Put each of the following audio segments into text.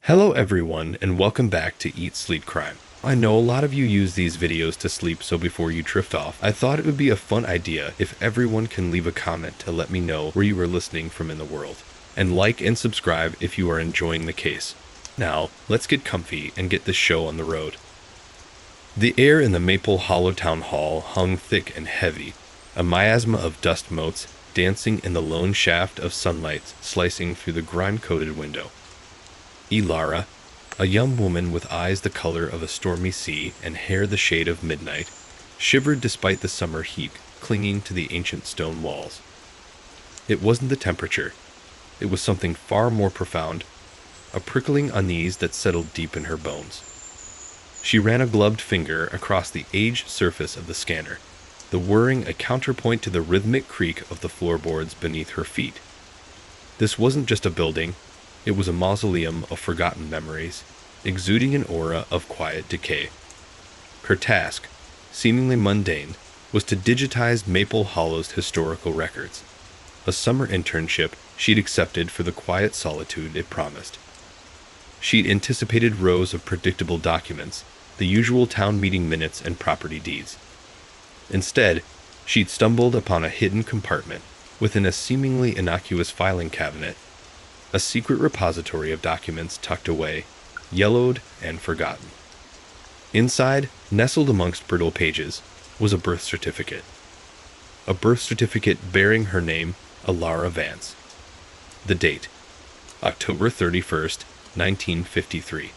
Hello everyone, and welcome back to Eat Sleep Crime. I know a lot of you use these videos to sleep, so before you drift off, I thought it would be a fun idea if everyone can leave a comment to let me know where you are listening from in the world. And like and subscribe if you are enjoying the case. Now, let's get comfy and get this show on the road. The air in the Maple Hollow Town Hall hung thick and heavy, a miasma of dust motes dancing in the lone shaft of sunlight slicing through the grime-coated window. Ilara, a young woman with eyes the color of a stormy sea and hair the shade of midnight, shivered despite the summer heat clinging to the ancient stone walls. It wasn't the temperature. It was something far more profound, a prickling unease that settled deep in her bones. She ran a gloved finger across the aged surface of the scanner, the whirring a counterpoint to the rhythmic creak of the floorboards beneath her feet. This wasn't just a building. It was a mausoleum of forgotten memories, exuding an aura of quiet decay. Her task, seemingly mundane, was to digitize Maple Hollow's historical records, a summer internship she'd accepted for the quiet solitude it promised. She'd anticipated rows of predictable documents, the usual town meeting minutes and property deeds. Instead, she'd stumbled upon a hidden compartment within a seemingly innocuous filing cabinet, a secret repository of documents tucked away, yellowed and forgotten. Inside, nestled amongst brittle pages, was a birth certificate. A birth certificate bearing her name, Ilara Vance. The date, October 31st, 1953.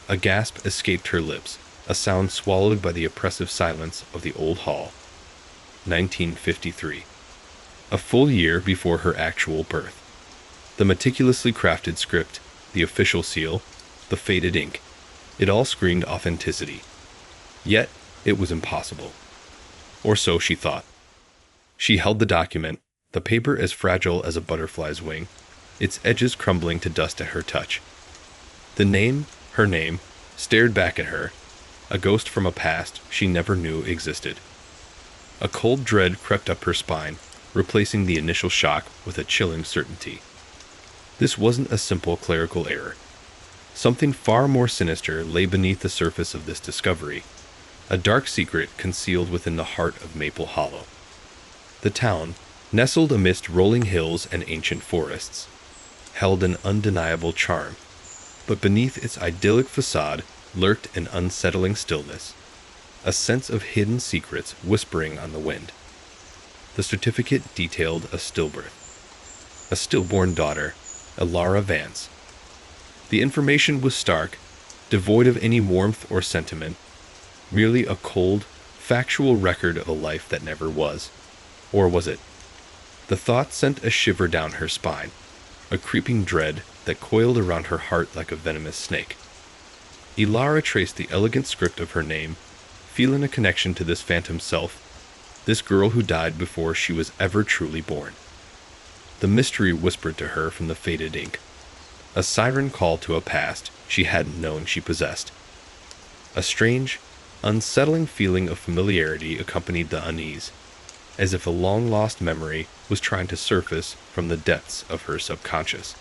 A gasp escaped her lips, a sound swallowed by the oppressive silence of the old hall. 1953. A full year before her actual birth. The meticulously crafted script, the official seal, the faded ink, it all screamed authenticity. Yet, it was impossible. Or so she thought. She held the document, the paper as fragile as a butterfly's wing, its edges crumbling to dust at her touch. The name, her name, stared back at her, a ghost from a past she never knew existed. A cold dread crept up her spine, replacing the initial shock with a chilling certainty. This wasn't a simple clerical error. Something far more sinister lay beneath the surface of this discovery, a dark secret concealed within the heart of Maple Hollow. The town, nestled amidst rolling hills and ancient forests, held an undeniable charm, but beneath its idyllic facade lurked an unsettling stillness, a sense of hidden secrets whispering on the wind. The certificate detailed a stillbirth, a stillborn daughter, Ilara Vance. The information was stark, devoid of any warmth or sentiment, merely a cold, factual record of a life that never was. Or was it? The thought sent a shiver down her spine, a creeping dread that coiled around her heart like a venomous snake. Ilara traced the elegant script of her name, feeling a connection to this phantom self, this girl who died before she was ever truly born. The mystery whispered to her from the faded ink, a siren call to a past she hadn't known she possessed. A strange, unsettling feeling of familiarity accompanied the unease, as if a long-lost memory was trying to surface from the depths of her subconscious.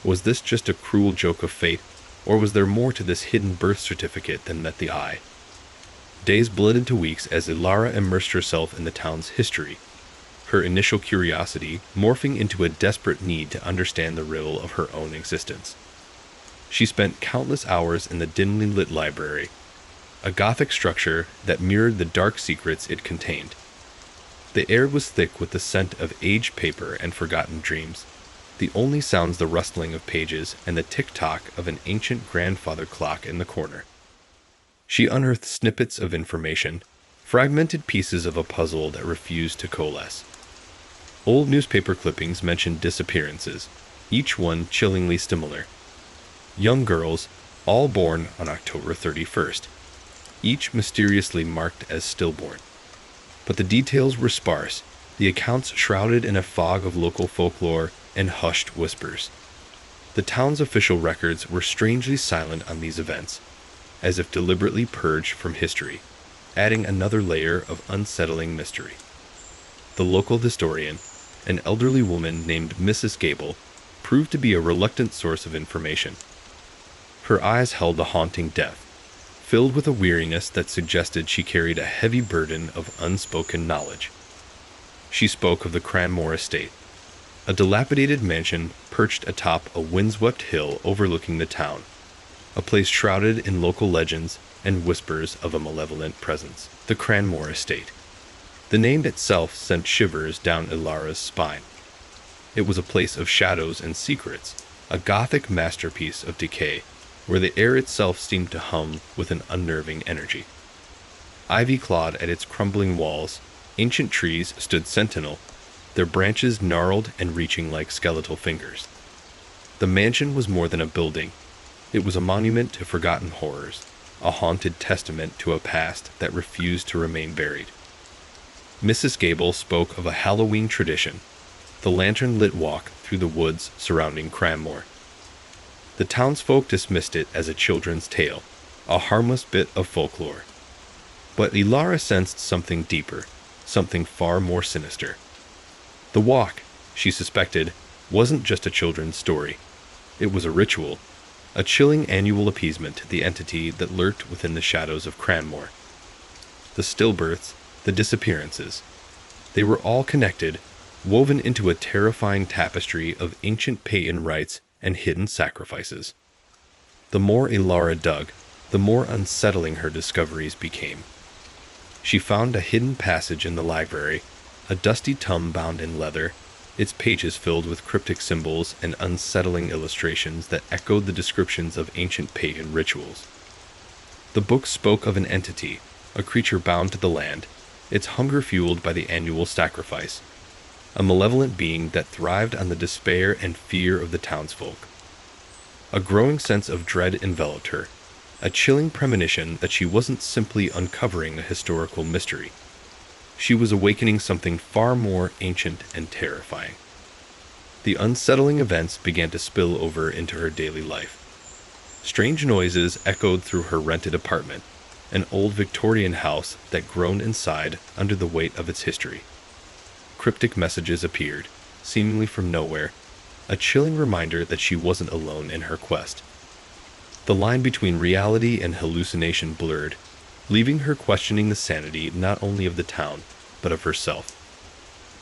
Was this just a cruel joke of fate, or was there more to this hidden birth certificate than met the eye? Days bled into weeks as Ilara immersed herself in the town's history, her initial curiosity morphing into a desperate need to understand the riddle of her own existence. She spent countless hours in the dimly lit library, a Gothic structure that mirrored the dark secrets it contained. The air was thick with the scent of aged paper and forgotten dreams, the only sounds the rustling of pages and the tick-tock of an ancient grandfather clock in the corner. She unearthed snippets of information, fragmented pieces of a puzzle that refused to coalesce. Old newspaper clippings mentioned disappearances, each one chillingly similar. Young girls, all born on October 31st, each mysteriously marked as stillborn. But the details were sparse, the accounts shrouded in a fog of local folklore and hushed whispers. The town's official records were strangely silent on these events, as if deliberately purged from history, adding another layer of unsettling mystery. The local historian, an elderly woman named Mrs. Gable, proved to be a reluctant source of information. Her eyes held a haunting depth, filled with a weariness that suggested she carried a heavy burden of unspoken knowledge. She spoke of the Cranmore estate, a dilapidated mansion perched atop a windswept hill overlooking the town, a place shrouded in local legends and whispers of a malevolent presence. The Cranmore estate. The name itself sent shivers down Ilara's spine. It was a place of shadows and secrets, a gothic masterpiece of decay, where the air itself seemed to hum with an unnerving energy. Ivy clawed at its crumbling walls, ancient trees stood sentinel, their branches gnarled and reaching like skeletal fingers. The mansion was more than a building. It was a monument to forgotten horrors, a haunted testament to a past that refused to remain buried. Mrs. Gable spoke of a Halloween tradition, the lantern-lit walk through the woods surrounding Cranmore. The townsfolk dismissed it as a children's tale, a harmless bit of folklore. But Ilara sensed something deeper, something far more sinister. The walk, she suspected, wasn't just a children's story. It was a ritual, a chilling annual appeasement to the entity that lurked within the shadows of Cranmore. The stillbirths, the disappearances, they were all connected, woven into a terrifying tapestry of ancient pagan rites and hidden sacrifices. The more Ilara dug, the more unsettling her discoveries became. She found a hidden passage in the library, a dusty tome bound in leather, its pages filled with cryptic symbols and unsettling illustrations that echoed the descriptions of ancient pagan rituals. The book spoke of an entity, a creature bound to the land, its hunger fueled by the annual sacrifice, a malevolent being that thrived on the despair and fear of the townsfolk. A growing sense of dread enveloped her, a chilling premonition that she wasn't simply uncovering a historical mystery. She was awakening something far more ancient and terrifying. The unsettling events began to spill over into her daily life. Strange noises echoed through her rented apartment, an old Victorian house that groaned inside under the weight of its history. Cryptic messages appeared, seemingly from nowhere, a chilling reminder that she wasn't alone in her quest. The line between reality and hallucination blurred, leaving her questioning the sanity not only of the town, but of herself.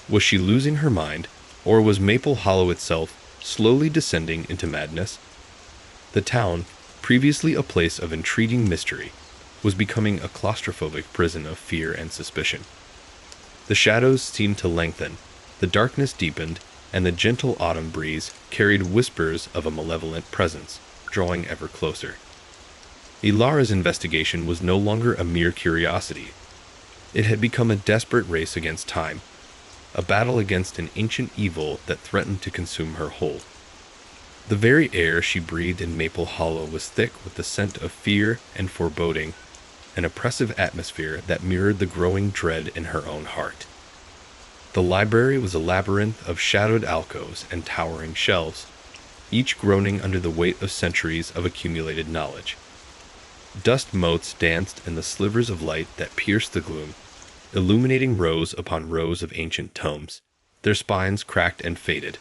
Was she losing her mind, or was Maple Hollow itself slowly descending into madness? The town, previously a place of intriguing mystery, was becoming a claustrophobic prison of fear and suspicion. The shadows seemed to lengthen, the darkness deepened, and the gentle autumn breeze carried whispers of a malevolent presence, drawing ever closer. Ilara's investigation was no longer a mere curiosity. It had become a desperate race against time, a battle against an ancient evil that threatened to consume her whole. The very air she breathed in Maple Hollow was thick with the scent of fear and foreboding, an oppressive atmosphere that mirrored the growing dread in her own heart. The library was a labyrinth of shadowed alcoves and towering shelves, each groaning under the weight of centuries of accumulated knowledge. Dust motes danced in the slivers of light that pierced the gloom, illuminating rows upon rows of ancient tomes, their spines cracked and faded,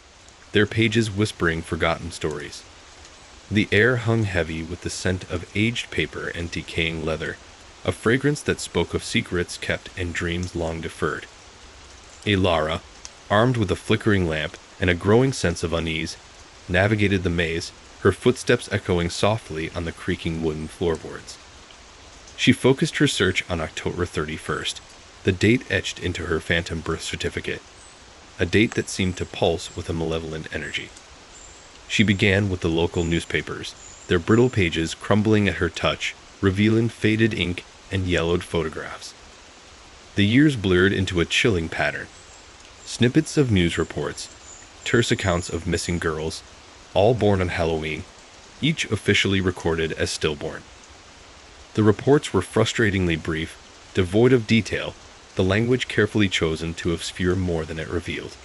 their pages whispering forgotten stories. The air hung heavy with the scent of aged paper and decaying leather, a fragrance that spoke of secrets kept and dreams long deferred. Ilara, armed with a flickering lamp and a growing sense of unease, navigated the maze, her footsteps echoing softly on the creaking wooden floorboards. She focused her search on October 31st, the date etched into her phantom birth certificate, a date that seemed to pulse with a malevolent energy. She began with the local newspapers, their brittle pages crumbling at her touch, revealing faded ink and yellowed photographs. The years blurred into a chilling pattern. Snippets of news reports, terse accounts of missing girls, all born on Halloween, each officially recorded as stillborn. The reports were frustratingly brief, devoid of detail, the language carefully chosen to obscure more than it revealed.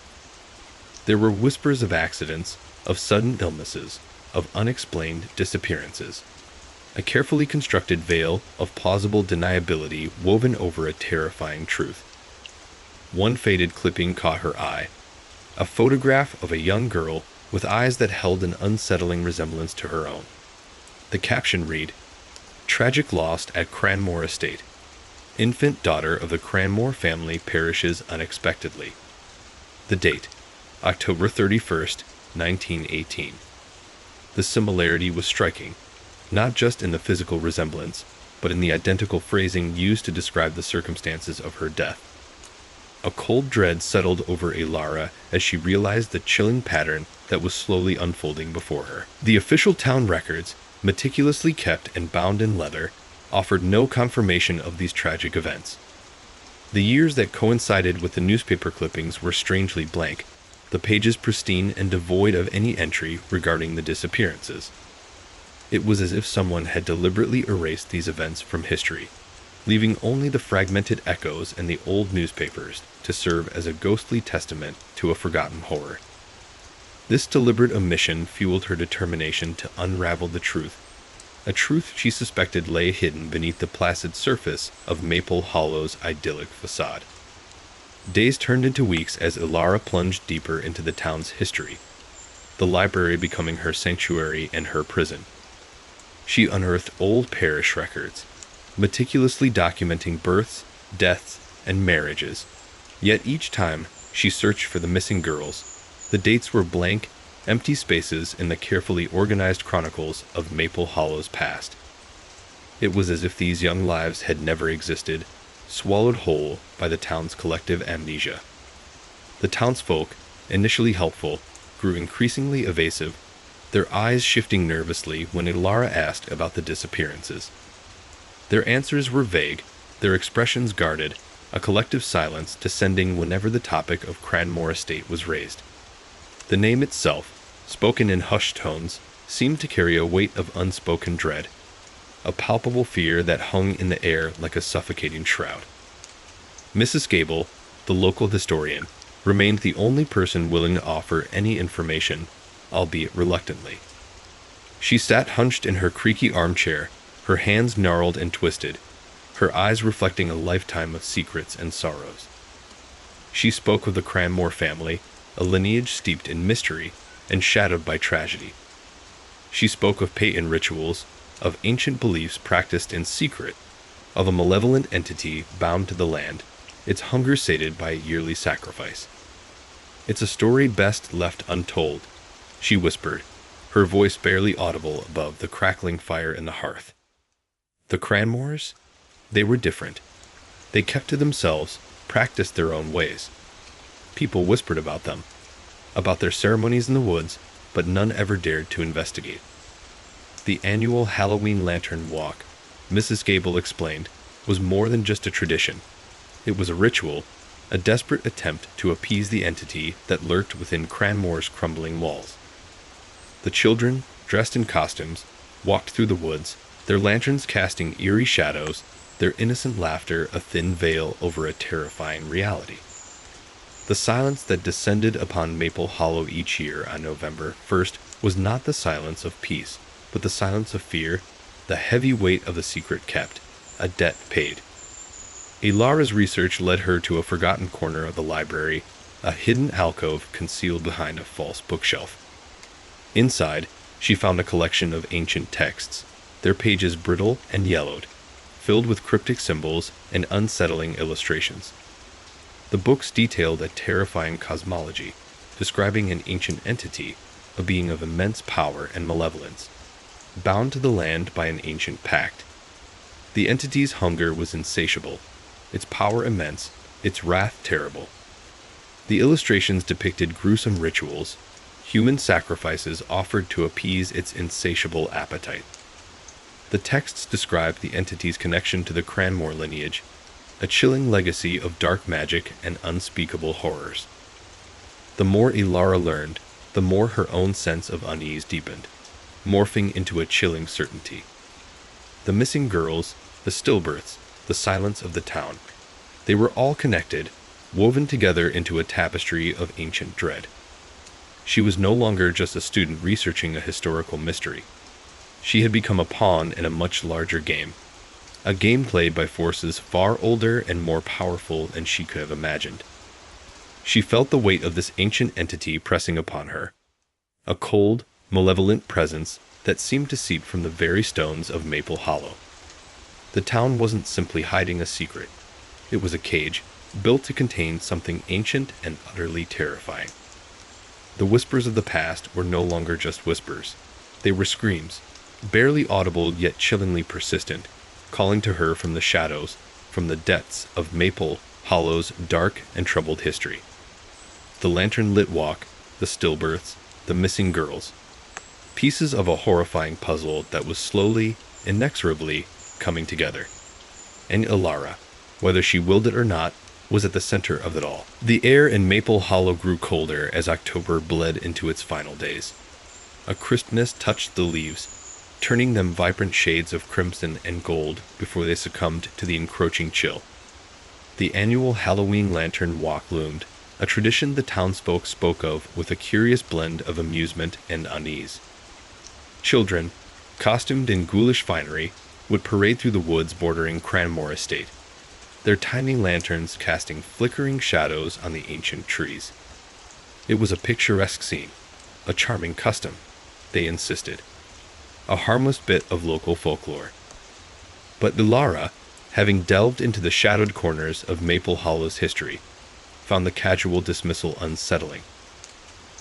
There were whispers of accidents, of sudden illnesses, of unexplained disappearances, a carefully constructed veil of plausible deniability woven over a terrifying truth. One faded clipping caught her eye, a photograph of a young girl with eyes that held an unsettling resemblance to her own. The The caption read, "Tragic lost at Cranmore Estate. Infant daughter of the Cranmore family perishes unexpectedly." The date, October 31st, 1918. The similarity was striking, not just in the physical resemblance, but in the identical phrasing used to describe the circumstances of her death. A cold dread settled over Ilara as she realized the chilling pattern that was slowly unfolding before her. The official town records, meticulously kept and bound in leather, offered no confirmation of these tragic events. The years that coincided with the newspaper clippings were strangely blank, the pages pristine and devoid of any entry regarding the disappearances. It was as if someone had deliberately erased these events from history, leaving only the fragmented echoes in the old newspapers to serve as a ghostly testament to a forgotten horror. This deliberate omission fueled her determination to unravel the truth, a truth she suspected lay hidden beneath the placid surface of Maple Hollow's idyllic facade. Days turned into weeks as Ilara plunged deeper into the town's history, the library becoming her sanctuary and her prison. She unearthed old parish records, meticulously documenting births, deaths, and marriages. Yet each time she searched for the missing girls, the dates were blank, empty spaces in the carefully organized chronicles of Maple Hollow's past. It was as if these young lives had never existed, swallowed whole by the town's collective amnesia. The townsfolk, initially helpful, grew increasingly evasive, their eyes shifting nervously when Ilara asked about the disappearances. Their answers were vague, their expressions guarded, a collective silence descending whenever the topic of Cranmore Estate was raised. The name itself, spoken in hushed tones, seemed to carry a weight of unspoken dread, a palpable fear that hung in the air like a suffocating shroud. Mrs. Gable, the local historian, remained the only person willing to offer any information, albeit reluctantly. She sat hunched in her creaky armchair, her hands gnarled and twisted, her eyes reflecting a lifetime of secrets and sorrows. She spoke of the Cranmore family, a lineage steeped in mystery and shadowed by tragedy. She spoke of pagan rituals, of ancient beliefs practiced in secret, of a malevolent entity bound to the land, its hunger sated by a yearly sacrifice. "It's a story best left untold," she whispered, her voice barely audible above the crackling fire in the hearth. The Cranmores? They were different. They kept to themselves, practiced their own ways. People whispered about them, about their ceremonies in the woods, but none ever dared to investigate. The annual Halloween lantern walk, Mrs. Gable explained, was more than just a tradition. It was a ritual, a desperate attempt to appease the entity that lurked within Cranmore's crumbling walls. The children, dressed in costumes, walked through the woods, their lanterns casting eerie shadows, their innocent laughter a thin veil over a terrifying reality. The silence that descended upon Maple Hollow each year on November 1st was not the silence of peace, but the silence of fear, the heavy weight of the secret kept, a debt paid. Ilara's research led her to a forgotten corner of the library, a hidden alcove concealed behind a false bookshelf. Inside, she found a collection of ancient texts, their pages brittle and yellowed, filled with cryptic symbols and unsettling illustrations. The books detailed a terrifying cosmology, describing an ancient entity, a being of immense power and malevolence, bound to the land by an ancient pact. The entity's hunger was insatiable, its power immense, its wrath terrible. The illustrations depicted gruesome rituals, human sacrifices offered to appease its insatiable appetite. The texts described the entity's connection to the Cranmore lineage, a chilling legacy of dark magic and unspeakable horrors. The more Ilara learned, the more her own sense of unease deepened, morphing into a chilling certainty. The missing girls, the stillbirths, the silence of the town, they were all connected, woven together into a tapestry of ancient dread. She was no longer just a student researching a historical mystery. She had become a pawn in a much larger game, a game played by forces far older and more powerful than she could have imagined. She felt the weight of this ancient entity pressing upon her, a cold, malevolent presence that seemed to seep from the very stones of Maple Hollow. The town wasn't simply hiding a secret. It was a cage, built to contain something ancient and utterly terrifying. The whispers of the past were no longer just whispers. They were screams, barely audible yet chillingly persistent, calling to her from the shadows, from the depths of Maple Hollow's dark and troubled history. The lantern-lit walk, the stillbirths, the missing girls. Pieces of a horrifying puzzle that was slowly, inexorably coming together. And Ilara, whether she willed it or not, was at the center of it all. The air in Maple Hollow grew colder as October bled into its final days. A crispness touched the leaves, turning them vibrant shades of crimson and gold before they succumbed to the encroaching chill. The annual Halloween Lantern Walk loomed, a tradition the townsfolk spoke of with a curious blend of amusement and unease. Children, costumed in ghoulish finery, would parade through the woods bordering Cranmore Estate, their tiny lanterns casting flickering shadows on the ancient trees. It was a picturesque scene, a charming custom, they insisted, a harmless bit of local folklore. But Ilara, having delved into the shadowed corners of Maple Hollow's history, found the casual dismissal unsettling.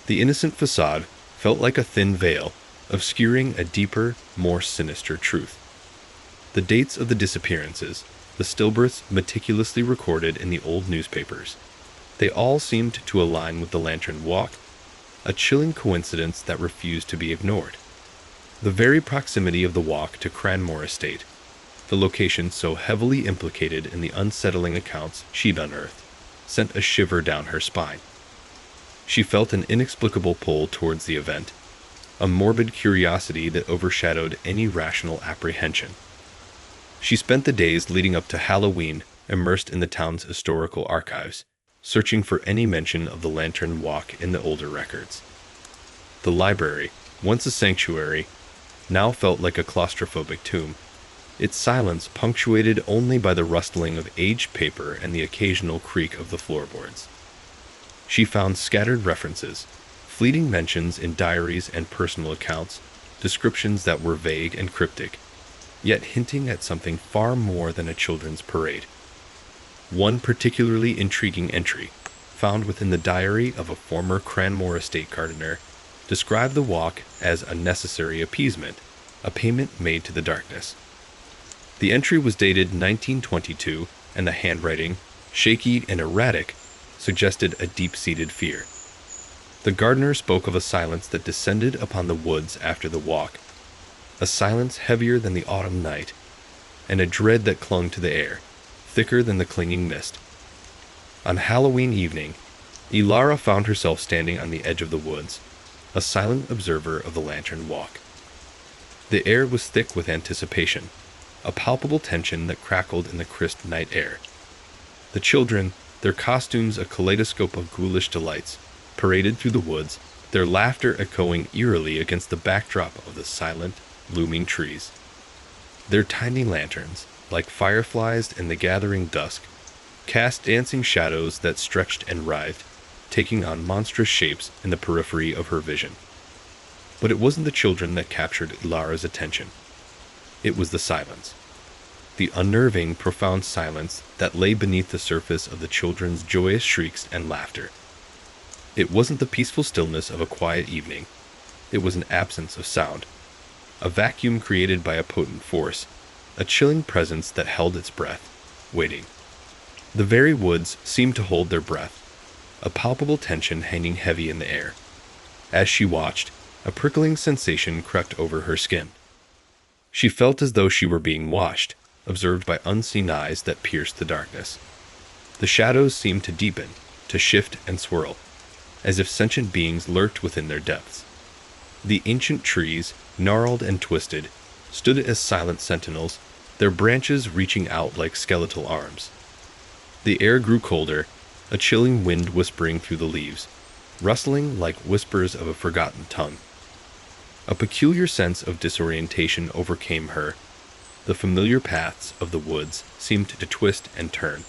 The innocent facade felt like a thin veil, obscuring a deeper, more sinister truth. The dates of the disappearances, the stillbirths meticulously recorded in the old newspapers, they all seemed to align with the lantern walk, a chilling coincidence that refused to be ignored. The very proximity of the walk to Cranmore Estate, the location so heavily implicated in the unsettling accounts she'd unearthed, sent a shiver down her spine. She felt an inexplicable pull towards the event, a morbid curiosity that overshadowed any rational apprehension. She spent the days leading up to Halloween immersed in the town's historical archives, searching for any mention of the Lantern Walk in the older records. The library, once a sanctuary, now felt like a claustrophobic tomb, its silence punctuated only by the rustling of aged paper and the occasional creak of the floorboards. She found scattered references, fleeting mentions in diaries and personal accounts, descriptions that were vague and cryptic, yet hinting at something far more than a children's parade. One particularly intriguing entry, found within the diary of a former Cranmore estate gardener, described the walk as a necessary appeasement, a payment made to the darkness. The entry was dated 1922, and the handwriting, shaky and erratic, suggested a deep-seated fear. The gardener spoke of a silence that descended upon the woods after the walk, a silence heavier than the autumn night, and a dread that clung to the air, thicker than the clinging mist. On Halloween evening, Ilara found herself standing on the edge of the woods, a silent observer of the lantern walk. The air was thick with anticipation, a palpable tension that crackled in the crisp night air. The children, their costumes a kaleidoscope of ghoulish delights, paraded through the woods, their laughter echoing eerily against the backdrop of the silent, looming trees. Their tiny lanterns, like fireflies in the gathering dusk, cast dancing shadows that stretched and writhed, taking on monstrous shapes in the periphery of her vision. But it wasn't the children that captured Ilara's attention. It was the silence. The unnerving, profound silence that lay beneath the surface of the children's joyous shrieks and laughter. It wasn't the peaceful stillness of a quiet evening. It was an absence of sound, a vacuum created by a potent force, a chilling presence that held its breath, waiting. The very woods seemed to hold their breath, a palpable tension hanging heavy in the air. As she watched, a prickling sensation crept over her skin. She felt as though she were being watched, observed by unseen eyes that pierced the darkness. The shadows seemed to deepen, to shift and swirl, as if sentient beings lurked within their depths. The ancient trees, gnarled and twisted, stood as silent sentinels, their branches reaching out like skeletal arms. The air grew colder, a chilling wind whispering through the leaves, rustling like whispers of a forgotten tongue. A peculiar sense of disorientation overcame her. The familiar paths of the woods seemed to twist and turn,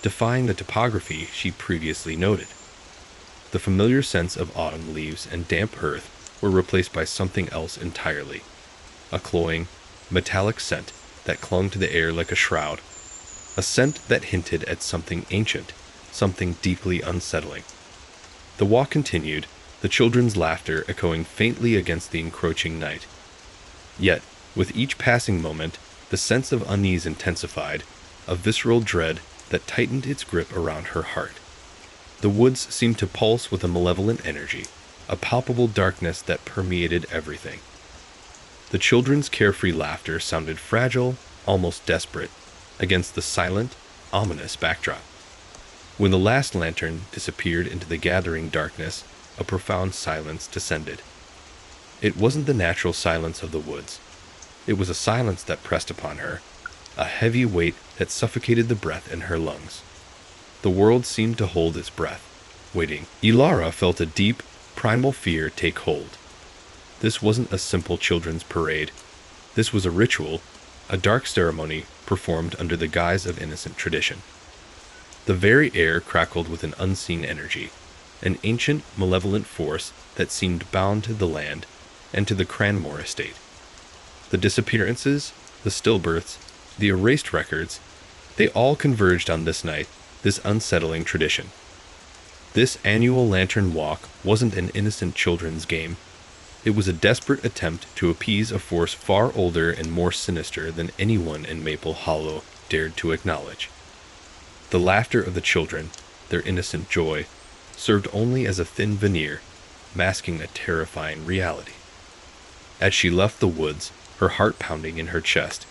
defying the topography she previously noted. The familiar sense of autumn leaves and damp earth were replaced by something else entirely, a cloying, metallic scent that clung to the air like a shroud, a scent that hinted at something ancient, something deeply unsettling. The walk continued, the children's laughter echoing faintly against the encroaching night. Yet, with each passing moment, the sense of unease intensified, a visceral dread that tightened its grip around her heart. The woods seemed to pulse with a malevolent energy, a palpable darkness that permeated everything. The children's carefree laughter sounded fragile, almost desperate, against the silent, ominous backdrop. When the last lantern disappeared into the gathering darkness, a profound silence descended. It wasn't the natural silence of the woods. It was a silence that pressed upon her, a heavy weight that suffocated the breath in her lungs. The world seemed to hold its breath, waiting. Ilara felt a deep, primal fear take hold. This wasn't a simple children's parade. This was a ritual, a dark ceremony performed under the guise of innocent tradition. The very air crackled with an unseen energy, an ancient, malevolent force that seemed bound to the land and to the Cranmore estate. The disappearances, the stillbirths, the erased records, they all converged on this night, this unsettling tradition. This annual lantern walk wasn't an innocent children's game. It was a desperate attempt to appease a force far older and more sinister than anyone in Maple Hollow dared to acknowledge. The laughter of the children, their innocent joy, served only as a thin veneer, masking a terrifying reality. As she left the woods, her heart pounding in her chest,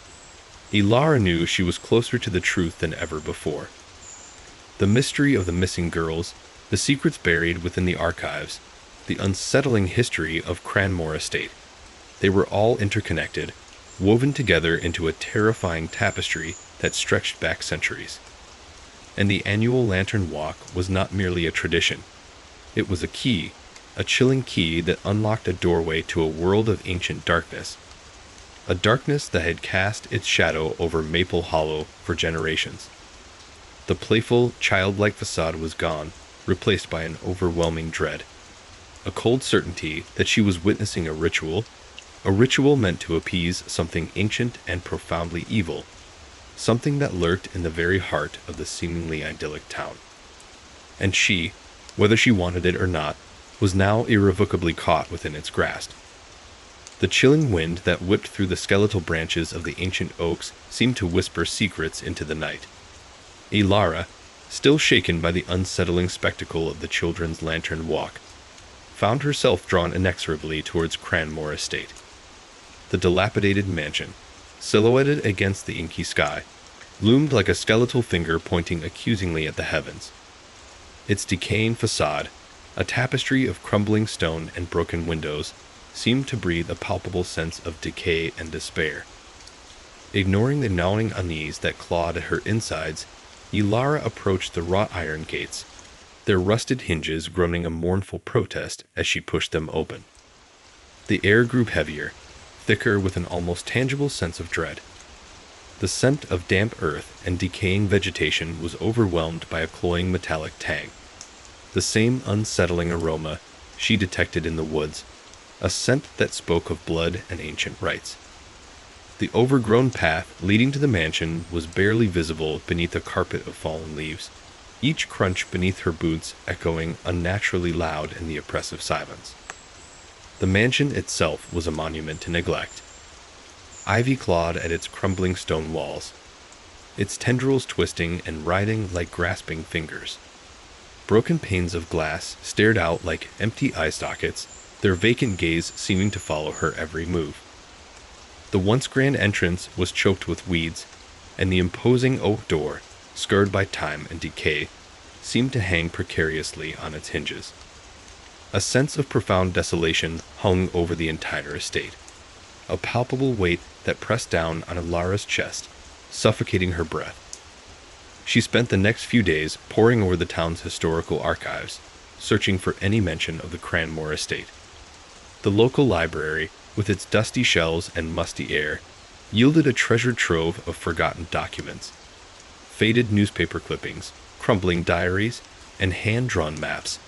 Ilara knew she was closer to the truth than ever before. The mystery of the missing girls, the secrets buried within the archives, the unsettling history of Cranmore Estate, they were all interconnected, woven together into a terrifying tapestry that stretched back centuries. And the annual lantern walk was not merely a tradition. It was a key, a chilling key that unlocked a doorway to a world of ancient darkness. A darkness that had cast its shadow over Maple Hollow for generations. The playful, childlike facade was gone, replaced by an overwhelming dread. A cold certainty that she was witnessing a ritual meant to appease something ancient and profoundly evil, something that lurked in the very heart of the seemingly idyllic town. And she, whether she wanted it or not, was now irrevocably caught within its grasp. The chilling wind that whipped through the skeletal branches of the ancient oaks seemed to whisper secrets into the night. Ilara, still shaken by the unsettling spectacle of the children's lantern walk, found herself drawn inexorably towards Cranmore Estate. The dilapidated mansion, silhouetted against the inky sky, loomed like a skeletal finger pointing accusingly at the heavens. Its decaying facade, a tapestry of crumbling stone and broken windows, seemed to breathe a palpable sense of decay and despair. Ignoring the gnawing unease that clawed at her insides, Ilara approached the wrought iron gates, their rusted hinges groaning a mournful protest as she pushed them open. The air grew heavier, thicker with an almost tangible sense of dread. The scent of damp earth and decaying vegetation was overwhelmed by a cloying metallic tang. The same unsettling aroma she detected in the woods, a scent that spoke of blood and ancient rites. The overgrown path leading to the mansion was barely visible beneath a carpet of fallen leaves, each crunch beneath her boots echoing unnaturally loud in the oppressive silence. The mansion itself was a monument to neglect. Ivy clawed at its crumbling stone walls, its tendrils twisting and writhing like grasping fingers. Broken panes of glass stared out like empty eye sockets, their vacant gaze seeming to follow her every move. The once grand entrance was choked with weeds, and the imposing oak door, scarred by time and decay, seemed to hang precariously on its hinges. A sense of profound desolation hung over the entire estate, a palpable weight that pressed down on Ilara's chest, suffocating her breath. She spent the next few days poring over the town's historical archives, searching for any mention of the Cranmore estate. The local library, with its dusty shelves and musty air, yielded a treasured trove of forgotten documents. Faded newspaper clippings, crumbling diaries, and hand-drawn maps,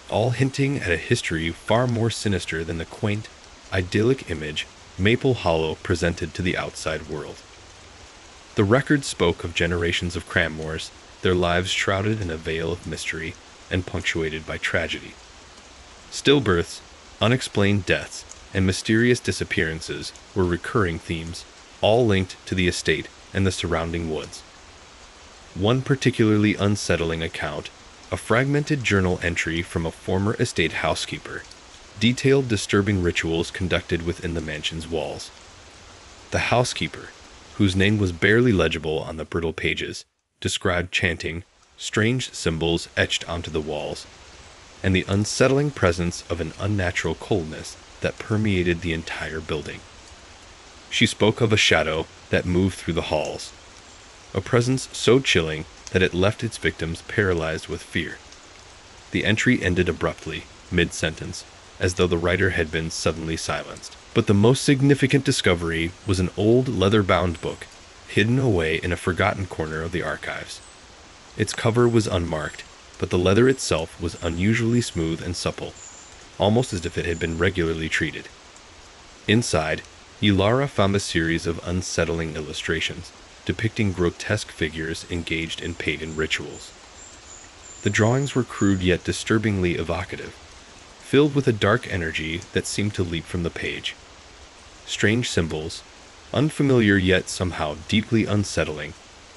all hinting at a history far more sinister than the quaint, idyllic image Maple Hollow presented to the outside world. The record spoke of generations of Cranmores, their lives shrouded in a veil of mystery and punctuated by tragedy. Stillbirths, unexplained deaths, and mysterious disappearances were recurring themes, all linked to the estate and the surrounding woods. One particularly unsettling account, a fragmented journal entry from a former estate housekeeper, detailed disturbing rituals conducted within the mansion's walls. The housekeeper, whose name was barely legible on the brittle pages, described chanting, strange symbols etched onto the walls, and the unsettling presence of an unnatural coldness that permeated the entire building. She spoke of a shadow that moved through the halls, a presence so chilling that it left its victims paralyzed with fear. The entry ended abruptly, mid-sentence, as though the writer had been suddenly silenced. But the most significant discovery was an old leather-bound book, hidden away in a forgotten corner of the archives. Its cover was unmarked, but the leather itself was unusually smooth and supple, almost as if it had been regularly treated. Inside, Ilara found a series of unsettling illustrations, depicting grotesque figures engaged in pagan rituals. The drawings were crude yet disturbingly evocative, filled with a dark energy that seemed to leap from the page. Strange symbols, unfamiliar yet somehow deeply unsettling,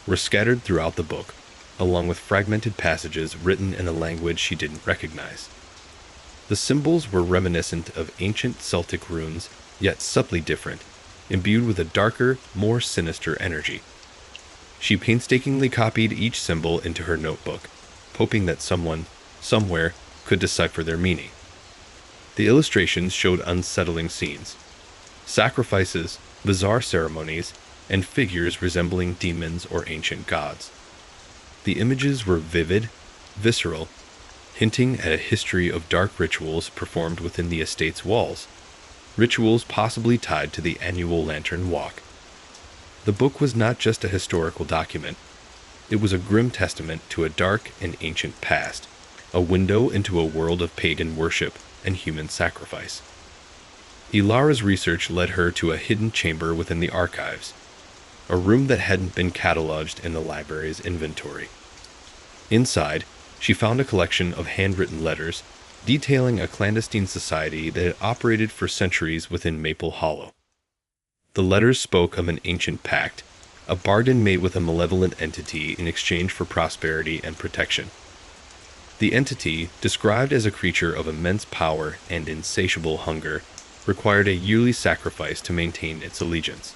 were scattered throughout the book, along with fragmented passages written in a language she didn't recognize. The symbols were reminiscent of ancient Celtic runes, yet subtly different, imbued with a darker, more sinister energy. She painstakingly copied each symbol into her notebook, hoping that someone, somewhere, could decipher their meaning. The illustrations showed unsettling scenes, sacrifices, bizarre ceremonies, and figures resembling demons or ancient gods. The images were vivid, visceral, hinting at a history of dark rituals performed within the estate's walls, rituals possibly tied to the annual Lantern Walk. The book was not just a historical document. It was a grim testament to a dark and ancient past, a window into a world of pagan worship and human sacrifice. Ilara's research led her to a hidden chamber within the archives, a room that hadn't been cataloged in the library's inventory. Inside, she found a collection of handwritten letters detailing a clandestine society that had operated for centuries within Maple Hollow. The letters spoke of an ancient pact, a bargain made with a malevolent entity in exchange for prosperity and protection. The entity, described as a creature of immense power and insatiable hunger, required a yearly sacrifice to maintain its allegiance.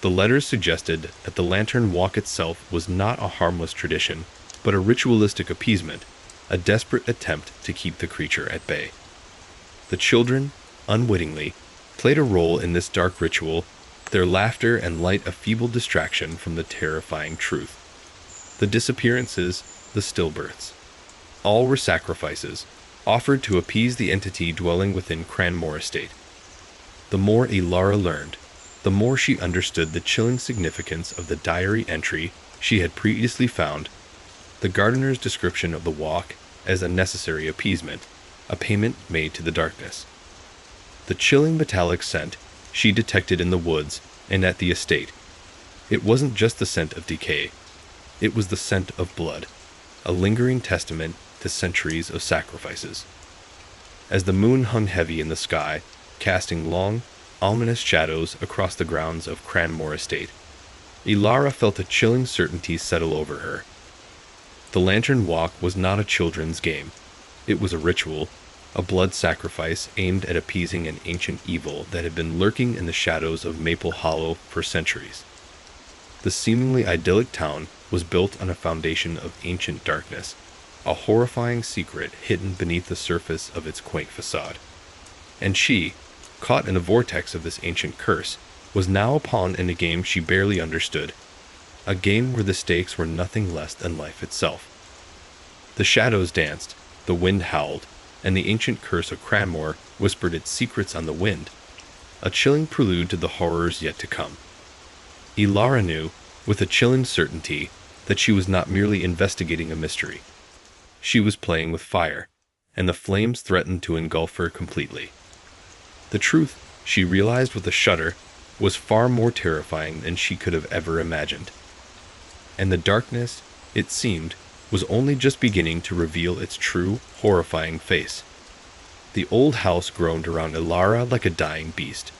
The letters suggested that the Lantern Walk itself was not a harmless tradition, but a ritualistic appeasement, a desperate attempt to keep the creature at bay. The children, unwittingly, played a role in this dark ritual, their laughter and light a feeble distraction from the terrifying truth. The disappearances, the stillbirths, all were sacrifices, offered to appease the entity dwelling within Cranmore Estate. The more Ilara learned, the more she understood the chilling significance of the diary entry she had previously found, the gardener's description of the walk as a necessary appeasement, a payment made to the darkness. The chilling metallic scent she detected in the woods and at the estate. It wasn't just the scent of decay. It was the scent of blood, a lingering testament to centuries of sacrifices. As the moon hung heavy in the sky, casting long, ominous shadows across the grounds of Cranmore Estate, Ilara felt a chilling certainty settle over her. The Lantern Walk was not a children's game. It was a ritual, a blood sacrifice aimed at appeasing an ancient evil that had been lurking in the shadows of Maple Hollow for centuries. The seemingly idyllic town was built on a foundation of ancient darkness, a horrifying secret hidden beneath the surface of its quaint facade. And she, caught in a vortex of this ancient curse, was now a pawn in a game she barely understood, a game where the stakes were nothing less than life itself. The shadows danced, the wind howled, and the ancient curse of Cranmore whispered its secrets on the wind, a chilling prelude to the horrors yet to come. Ilara knew, with a chilling certainty, that she was not merely investigating a mystery. She was playing with fire, and the flames threatened to engulf her completely. The truth she realized with a shudder, was far more terrifying than she could have ever imagined. And the darkness, it seemed, was only just beginning to reveal its true, horrifying face. The old house groaned around Ilara like a dying beast.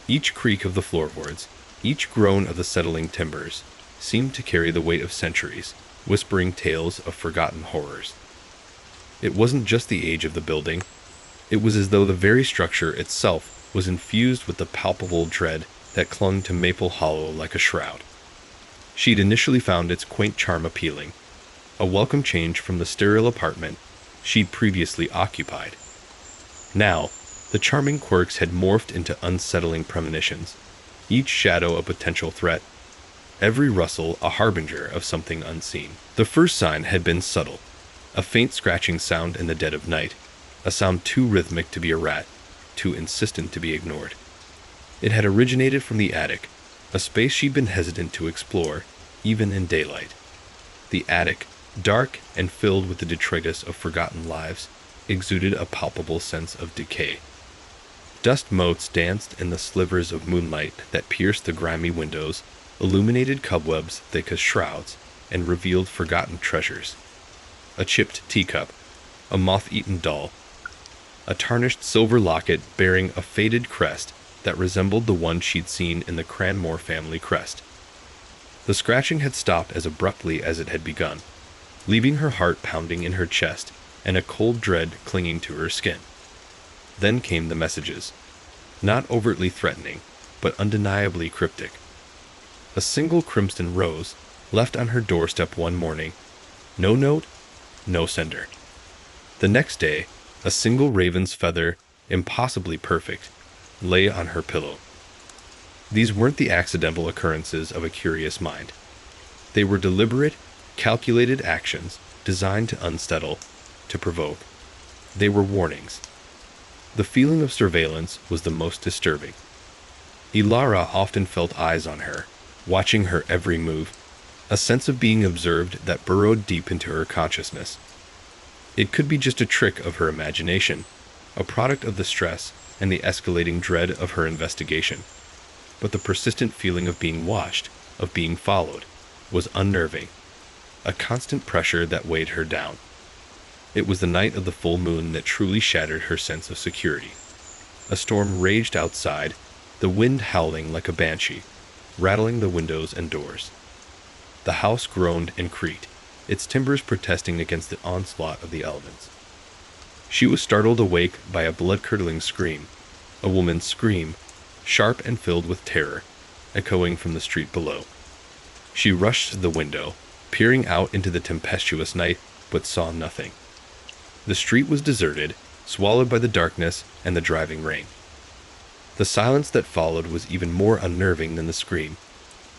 Each creak of the floorboards, each groan of the settling timbers, seemed to carry the weight of centuries, whispering tales of forgotten horrors. It wasn't just the age of the building. It was as though the very structure itself was infused with the palpable dread that clung to Maple Hollow like a shroud. She'd initially found its quaint charm appealing, a welcome change from the sterile apartment she'd previously occupied. Now, the charming quirks had morphed into unsettling premonitions, each shadow a potential threat, every rustle a harbinger of something unseen. The first sign had been subtle, a faint scratching sound in the dead of night, a sound too rhythmic to be a rat, too insistent to be ignored. It had originated from the attic, a space she'd been hesitant to explore, even in daylight. The attic, dark and filled with the detritus of forgotten lives, exuded a palpable sense of decay. Dust motes danced in the slivers of moonlight that pierced the grimy windows, illuminated cobwebs thick as shrouds, and revealed forgotten treasures. A chipped teacup, a moth-eaten doll, a tarnished silver locket bearing a faded crest that resembled the one she'd seen in the Cranmore family crest. The scratching had stopped as abruptly as it had begun, leaving her heart pounding in her chest and a cold dread clinging to her skin. Then came the messages, not overtly threatening, but undeniably cryptic. A single crimson rose, left on her doorstep one morning. No note, no sender. The next day, a single raven's feather, impossibly perfect, lay on her pillow. These weren't the accidental occurrences of a curious mind. They were deliberate, calculated actions designed to unsettle, to provoke. They were warnings. The feeling of surveillance was the most disturbing. Ilara often felt eyes on her, watching her every move, a sense of being observed that burrowed deep into her consciousness. It could be just a trick of her imagination, a product of the stress and the escalating dread of her investigation. But the persistent feeling of being watched, of being followed, was unnerving, a constant pressure that weighed her down. It was the night of the full moon that truly shattered her sense of security. A storm raged outside, the wind howling like a banshee, rattling the windows and doors. The house groaned and creaked, its timbers protesting against the onslaught of the elements. She was startled awake by a blood-curdling scream, a woman's scream, sharp and filled with terror, echoing from the street below. She rushed to the window, peering out into the tempestuous night, but saw nothing. The street was deserted, swallowed by the darkness and the driving rain. The silence that followed was even more unnerving than the scream,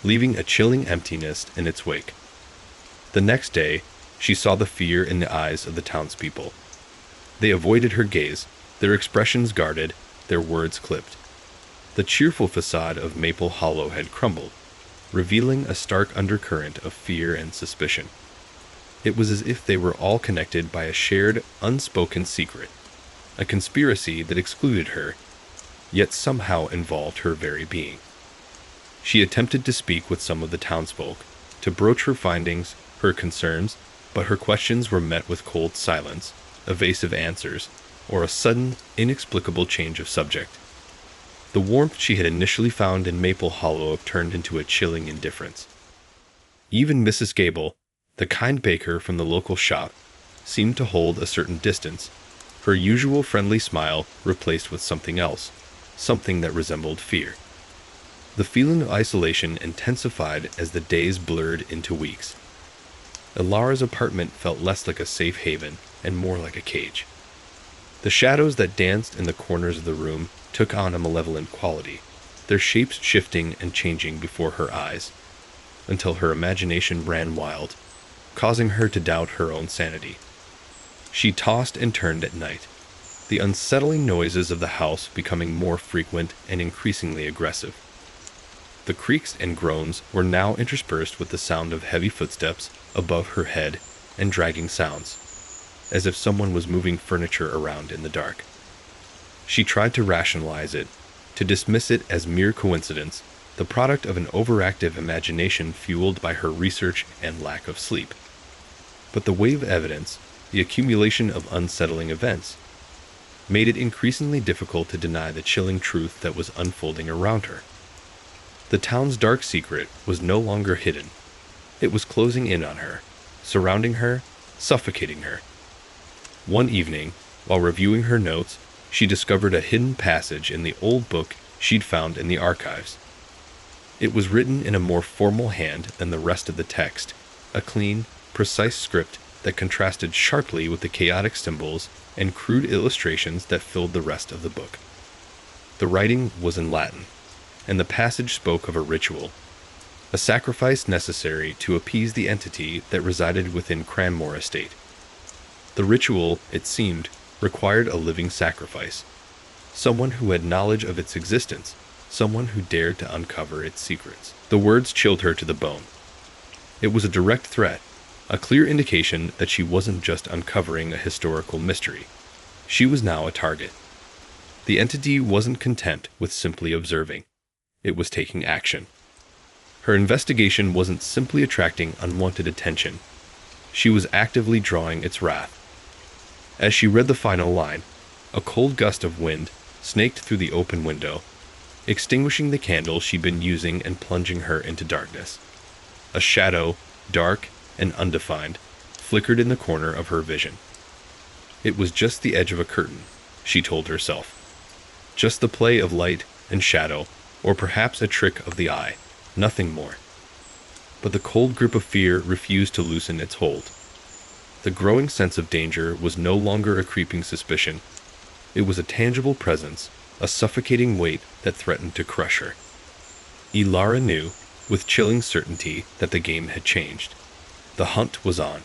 leaving a chilling emptiness in its wake. The next day, she saw the fear in the eyes of the townspeople. They avoided her gaze, their expressions guarded, their words clipped. The cheerful facade of Maple Hollow had crumbled, revealing a stark undercurrent of fear and suspicion. It was as if they were all connected by a shared, unspoken secret, a conspiracy that excluded her, yet somehow involved her very being. She attempted to speak with some of the townsfolk, to broach her findings, her concerns, but her questions were met with cold silence, evasive answers, or a sudden, inexplicable change of subject. The warmth she had initially found in Maple Hollow turned into a chilling indifference. Even Mrs. Gable, the kind baker from the local shop, seemed to hold a certain distance, her usual friendly smile replaced with something else, something that resembled fear. The feeling of isolation intensified as the days blurred into weeks. Ilara's apartment felt less like a safe haven and more like a cage. The shadows that danced in the corners of the room took on a malevolent quality, their shapes shifting and changing before her eyes, until her imagination ran wild, causing her to doubt her own sanity. She tossed and turned at night, the unsettling noises of the house becoming more frequent and increasingly aggressive. The creaks and groans were now interspersed with the sound of heavy footsteps above her head and dragging sounds, as if someone was moving furniture around in the dark. She tried to rationalize it, to dismiss it as mere coincidence, the product of an overactive imagination fueled by her research and lack of sleep. But the wave of evidence, the accumulation of unsettling events, made it increasingly difficult to deny the chilling truth that was unfolding around her. The town's dark secret was no longer hidden. It was closing in on her, surrounding her, suffocating her. One evening, while reviewing her notes, she discovered a hidden passage in the old book she'd found in the archives. It was written in a more formal hand than the rest of the text, a clean, precise script that contrasted sharply with the chaotic symbols and crude illustrations that filled the rest of the book. The writing was in Latin, and the passage spoke of a ritual, a sacrifice necessary to appease the entity that resided within Cranmore Estate. The ritual, it seemed, required a living sacrifice, someone who had knowledge of its existence, someone who dared to uncover its secrets. The words chilled her to the bone. It was a direct threat, a clear indication that she wasn't just uncovering a historical mystery. She was now a target. The entity wasn't content with simply observing. It was taking action. Her investigation wasn't simply attracting unwanted attention. She was actively drawing its wrath. As she read the final line, a cold gust of wind snaked through the open window, extinguishing the candle she'd been using and plunging her into darkness. A shadow, dark and undefined, flickered in the corner of her vision. It was just the edge of a curtain, she told herself. Just the play of light and shadow, or perhaps a trick of the eye, nothing more. But the cold grip of fear refused to loosen its hold. The growing sense of danger was no longer a creeping suspicion. It was a tangible presence, a suffocating weight that threatened to crush her. Ilara knew, with chilling certainty, that the game had changed. The hunt was on.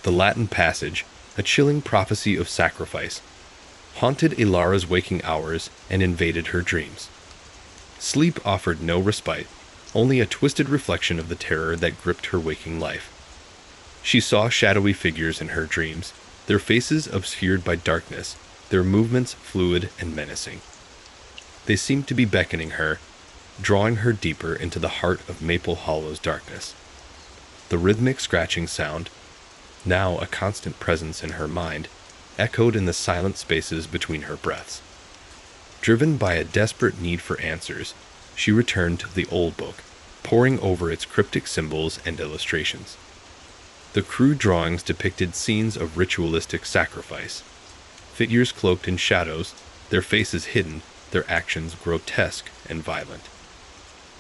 The Latin passage, a chilling prophecy of sacrifice, haunted Ilara's waking hours and invaded her dreams. Sleep offered no respite, only a twisted reflection of the terror that gripped her waking life. She saw shadowy figures in her dreams, their faces obscured by darkness, their movements fluid and menacing. They seemed to be beckoning her, drawing her deeper into the heart of Maple Hollow's darkness. The rhythmic scratching sound, now a constant presence in her mind, echoed in the silent spaces between her breaths. Driven by a desperate need for answers, she returned to the old book, poring over its cryptic symbols and illustrations. The crude drawings depicted scenes of ritualistic sacrifice. Figures cloaked in shadows, their faces hidden, their actions grotesque and violent.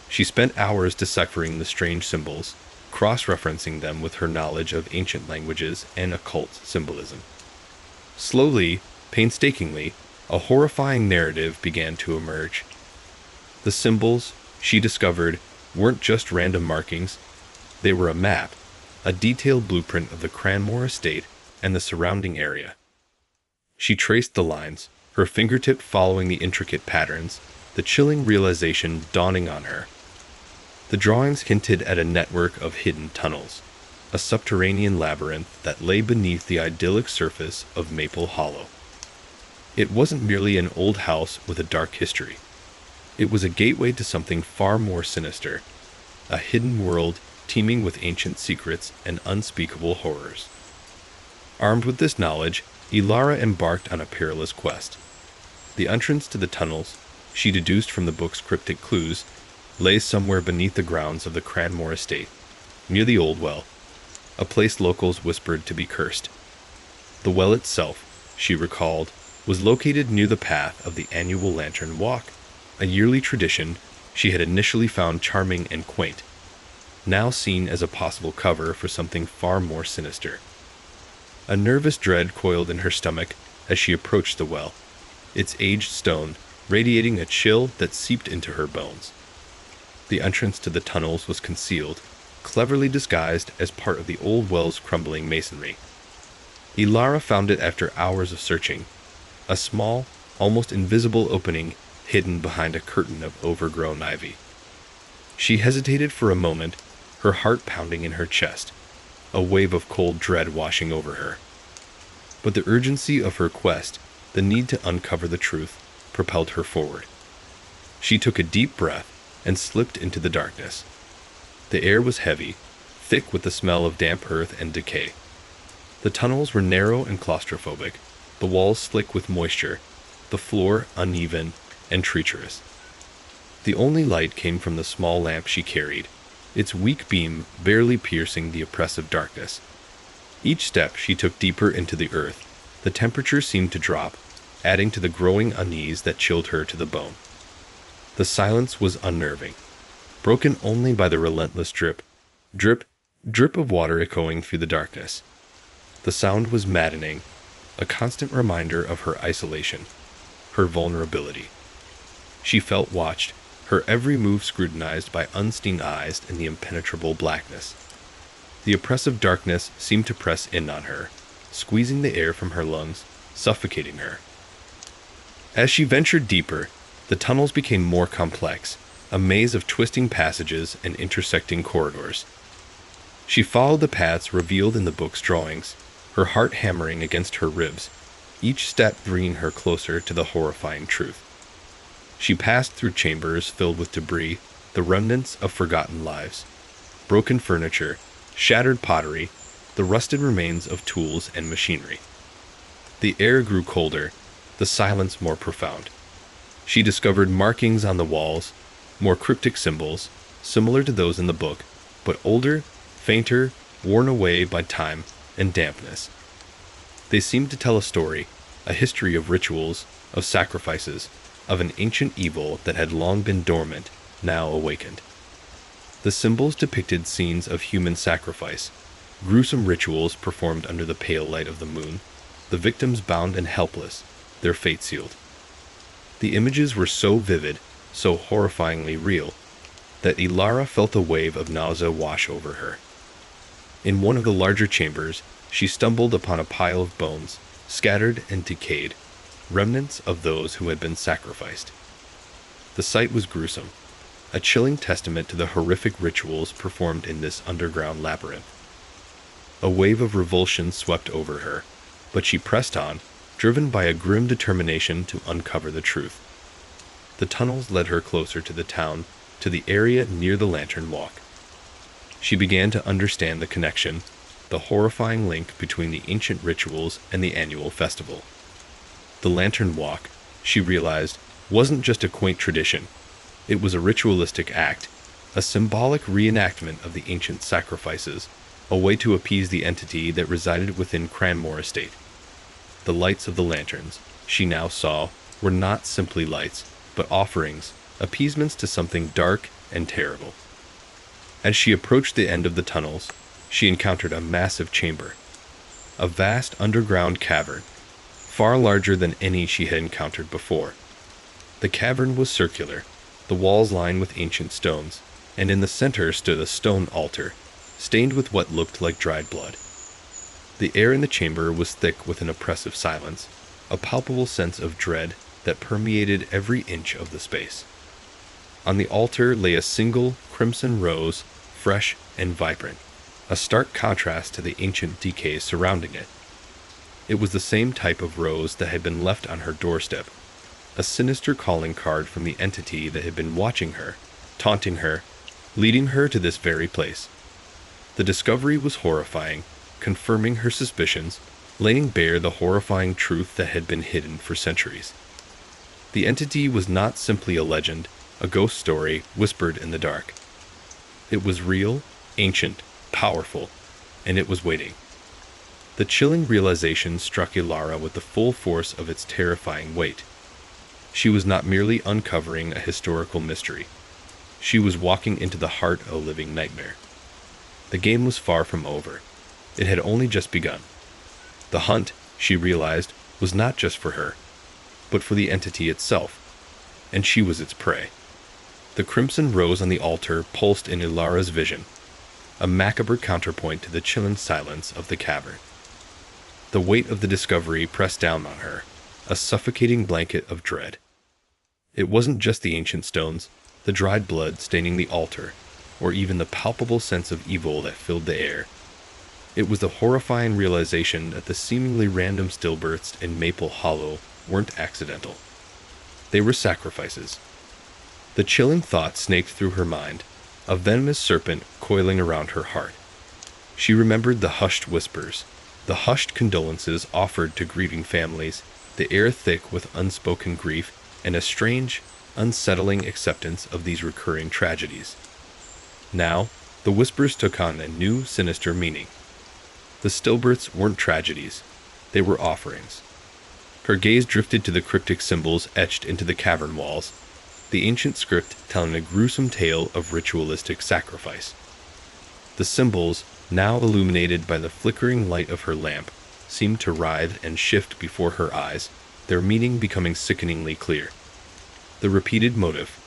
She spent hours deciphering the strange symbols, cross-referencing them with her knowledge of ancient languages and occult symbolism. Slowly, painstakingly, a horrifying narrative began to emerge. The symbols, she discovered, weren't just random markings. They were a map, a detailed blueprint of the Cranmore Estate and the surrounding area. She traced the lines, her fingertip following the intricate patterns, the chilling realization dawning on her. The drawings hinted at a network of hidden tunnels, a subterranean labyrinth that lay beneath the idyllic surface of Maple Hollow. It wasn't merely an old house with a dark history. It was a gateway to something far more sinister, a hidden world teeming with ancient secrets and unspeakable horrors. Armed with this knowledge, Ilara embarked on a perilous quest. The entrance to the tunnels, she deduced from the book's cryptic clues, lay somewhere beneath the grounds of the Cranmore Estate, near the old well, a place locals whispered to be cursed. The well itself, she recalled, was located near the path of the annual Lantern Walk, a yearly tradition she had initially found charming and quaint, now seen as a possible cover for something far more sinister. A nervous dread coiled in her stomach as she approached the well, its aged stone radiating a chill that seeped into her bones. The entrance to the tunnels was concealed, cleverly disguised as part of the old well's crumbling masonry. Ilara found it after hours of searching, a small, almost invisible opening hidden behind a curtain of overgrown ivy. She hesitated for a moment, her heart pounding in her chest, a wave of cold dread washing over her. But the urgency of her quest, the need to uncover the truth, propelled her forward. She took a deep breath and slipped into the darkness. The air was heavy, thick with the smell of damp earth and decay. The tunnels were narrow and claustrophobic, the walls slick with moisture, the floor uneven and treacherous. The only light came from the small lamp she carried, its weak beam barely piercing the oppressive darkness. Each step she took deeper into the earth, the temperature seemed to drop, adding to the growing unease that chilled her to the bone. The silence was unnerving, broken only by the relentless drip, drip, drip of water echoing through the darkness. The sound was maddening, a constant reminder of her isolation, her vulnerability. She felt watched, her every move scrutinized by unseen eyes in the impenetrable blackness. The oppressive darkness seemed to press in on her, squeezing the air from her lungs, suffocating her. As she ventured deeper, the tunnels became more complex, a maze of twisting passages and intersecting corridors. She followed the paths revealed in the book's drawings, her heart hammering against her ribs, each step bringing her closer to the horrifying truth. She passed through chambers filled with debris, the remnants of forgotten lives, broken furniture, shattered pottery, the rusted remains of tools and machinery. The air grew colder, the silence more profound. She discovered markings on the walls, more cryptic symbols, similar to those in the book, but older, fainter, worn away by time and dampness. They seemed to tell a story, a history of rituals, of sacrifices, of an ancient evil that had long been dormant, now awakened. The symbols depicted scenes of human sacrifice, gruesome rituals performed under the pale light of the moon, the victims bound and helpless, their fate sealed. The images were so vivid, so horrifyingly real, that Ilara felt a wave of nausea wash over her. In one of the larger chambers, she stumbled upon a pile of bones, scattered and decayed, remnants of those who had been sacrificed. The sight was gruesome, a chilling testament to the horrific rituals performed in this underground labyrinth. A wave of revulsion swept over her, but she pressed on, driven by a grim determination to uncover the truth. The tunnels led her closer to the town, to the area near the Lantern Walk. She began to understand the connection, the horrifying link between the ancient rituals and the annual festival. The Lantern Walk, she realized, wasn't just a quaint tradition. It was a ritualistic act, a symbolic reenactment of the ancient sacrifices, a way to appease the entity that resided within Cranmore Estate. The lights of the lanterns, she now saw, were not simply lights, but offerings, appeasements to something dark and terrible. As she approached the end of the tunnels, she encountered a massive chamber, a vast underground cavern, far larger than any she had encountered before. The cavern was circular, the walls lined with ancient stones, and in the center stood a stone altar, stained with what looked like dried blood. The air in the chamber was thick with an oppressive silence, a palpable sense of dread that permeated every inch of the space. On the altar lay a single crimson rose, fresh and vibrant, a stark contrast to the ancient decay surrounding it. It was the same type of rose that had been left on her doorstep, a sinister calling card from the entity that had been watching her, taunting her, leading her to this very place. The discovery was horrifying, confirming her suspicions, laying bare the horrifying truth that had been hidden for centuries. The entity was not simply a legend, a ghost story whispered in the dark. It was real, ancient, powerful, and it was waiting. The chilling realization struck Ilara with the full force of its terrifying weight. She was not merely uncovering a historical mystery. She was walking into the heart of a living nightmare. The game was far from over. It had only just begun. The hunt, she realized, was not just for her, but for the entity itself, and she was its prey. The crimson rose on the altar pulsed in Ilara's vision, a macabre counterpoint to the chilling silence of the cavern. The weight of the discovery pressed down on her, a suffocating blanket of dread. It wasn't just the ancient stones, the dried blood staining the altar, or even the palpable sense of evil that filled the air. It was the horrifying realization that the seemingly random stillbirths in Maple Hollow weren't accidental. They were sacrifices. The chilling thought snaked through her mind, a venomous serpent coiling around her heart. She remembered the hushed whispers, the hushed condolences offered to grieving families, the air thick with unspoken grief, and a strange, unsettling acceptance of these recurring tragedies. Now, the whispers took on a new, sinister meaning. The stillbirths weren't tragedies, they were offerings. Her gaze drifted to the cryptic symbols etched into the cavern walls, the ancient script telling a gruesome tale of ritualistic sacrifice. The symbols, now illuminated by the flickering light of her lamp, seemed to writhe and shift before her eyes, their meaning becoming sickeningly clear. The repeated motif,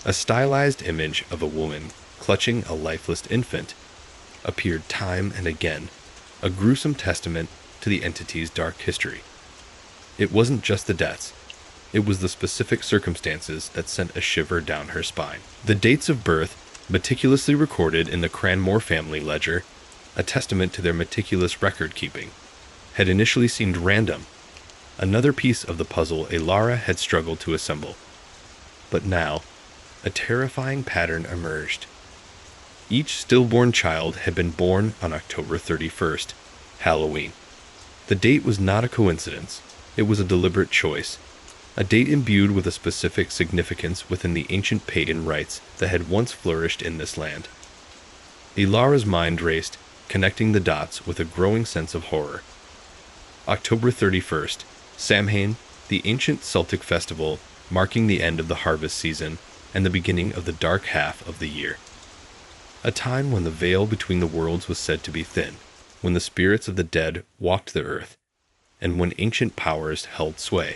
a stylized image of a woman clutching a lifeless infant, appeared time and again, a gruesome testament to the entity's dark history. It wasn't just the deaths, it was the specific circumstances that sent a shiver down her spine. The dates of birth, meticulously recorded in the Cranmore family ledger, a testament to their meticulous record-keeping, had initially seemed random, another piece of the puzzle Elara had struggled to assemble. But now, a terrifying pattern emerged. Each stillborn child had been born on October 31st, Halloween. The date was not a coincidence, it was a deliberate choice, a date imbued with a specific significance within the ancient pagan rites that had once flourished in this land. Elara's mind raced, connecting the dots with a growing sense of horror. October 31st, Samhain, the ancient Celtic festival marking the end of the harvest season and the beginning of the dark half of the year. A time when the veil between the worlds was said to be thin, when the spirits of the dead walked the earth, and when ancient powers held sway.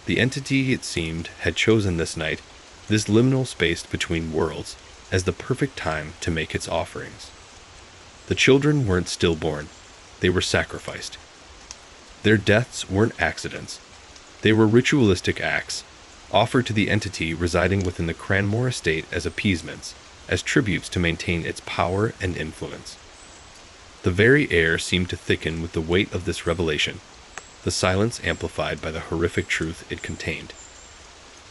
The entity, it seemed, had chosen this night, this liminal space between worlds, as the perfect time to make its offerings. The children weren't stillborn, they were sacrificed. Their deaths weren't accidents, they were ritualistic acts, offered to the entity residing within the Cranmore estate as appeasements, as tributes to maintain its power and influence. The very air seemed to thicken with the weight of this revelation, the silence amplified by the horrific truth it contained.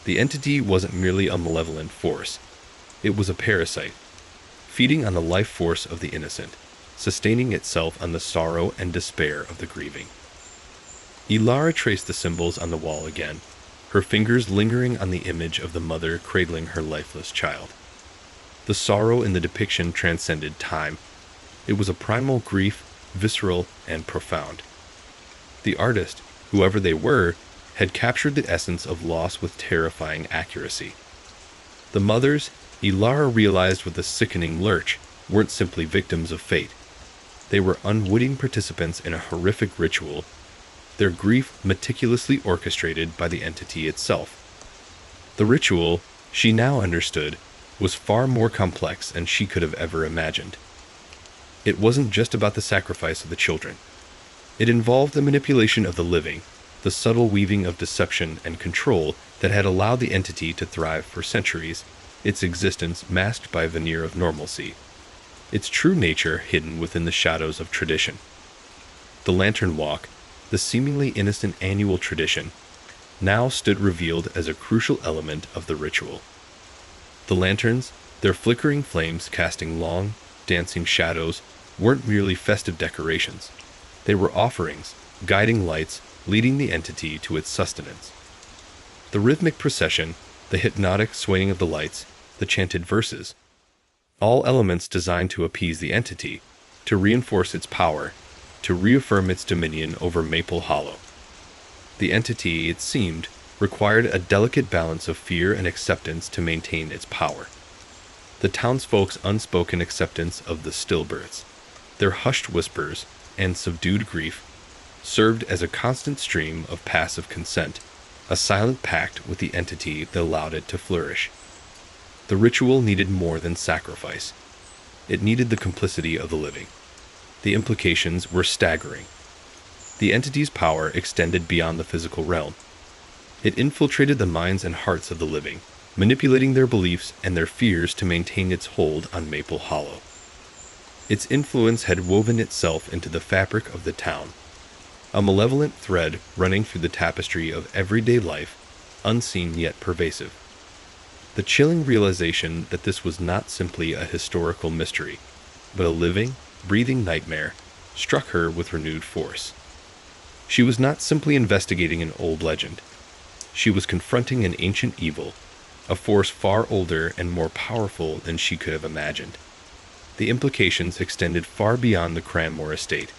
The entity wasn't merely a malevolent force, it was a parasite, feeding on the life force of the innocent, sustaining itself on the sorrow and despair of the grieving. Elara traced the symbols on the wall again, her fingers lingering on the image of the mother cradling her lifeless child. The sorrow in the depiction transcended time. It was a primal grief, visceral and profound. The artist, whoever they were, had captured the essence of loss with terrifying accuracy. The mothers, Elara realized with a sickening lurch, weren't simply victims of fate. They were unwitting participants in a horrific ritual, their grief meticulously orchestrated by the entity itself. The ritual, she now understood, was far more complex than she could have ever imagined. It wasn't just about the sacrifice of the children. It involved the manipulation of the living, the subtle weaving of deception and control that had allowed the entity to thrive for centuries, its existence masked by a veneer of normalcy, its true nature hidden within the shadows of tradition. The lantern walk, the seemingly innocent annual tradition, now stood revealed as a crucial element of the ritual. The lanterns, their flickering flames casting long, dancing shadows, weren't merely festive decorations. They were offerings, guiding lights, leading the entity to its sustenance. The rhythmic procession, the hypnotic swaying of the lights, the chanted verses, all elements designed to appease the entity, to reinforce its power, to reaffirm its dominion over Maple Hollow. The entity, it seemed, required a delicate balance of fear and acceptance to maintain its power. The townsfolk's unspoken acceptance of the stillbirths, their hushed whispers, and subdued grief, served as a constant stream of passive consent, a silent pact with the entity that allowed it to flourish. The ritual needed more than sacrifice. It needed the complicity of the living. The implications were staggering. The entity's power extended beyond the physical realm. It infiltrated the minds and hearts of the living, manipulating their beliefs and their fears to maintain its hold on Maple Hollow. Its influence had woven itself into the fabric of the town, a malevolent thread running through the tapestry of everyday life, unseen yet pervasive. The chilling realization that this was not simply a historical mystery, but a living, breathing nightmare, struck her with renewed force. She was not simply investigating an old legend. She was confronting an ancient evil, a force far older and more powerful than she could have imagined. The implications extended far beyond the Cranmore estate.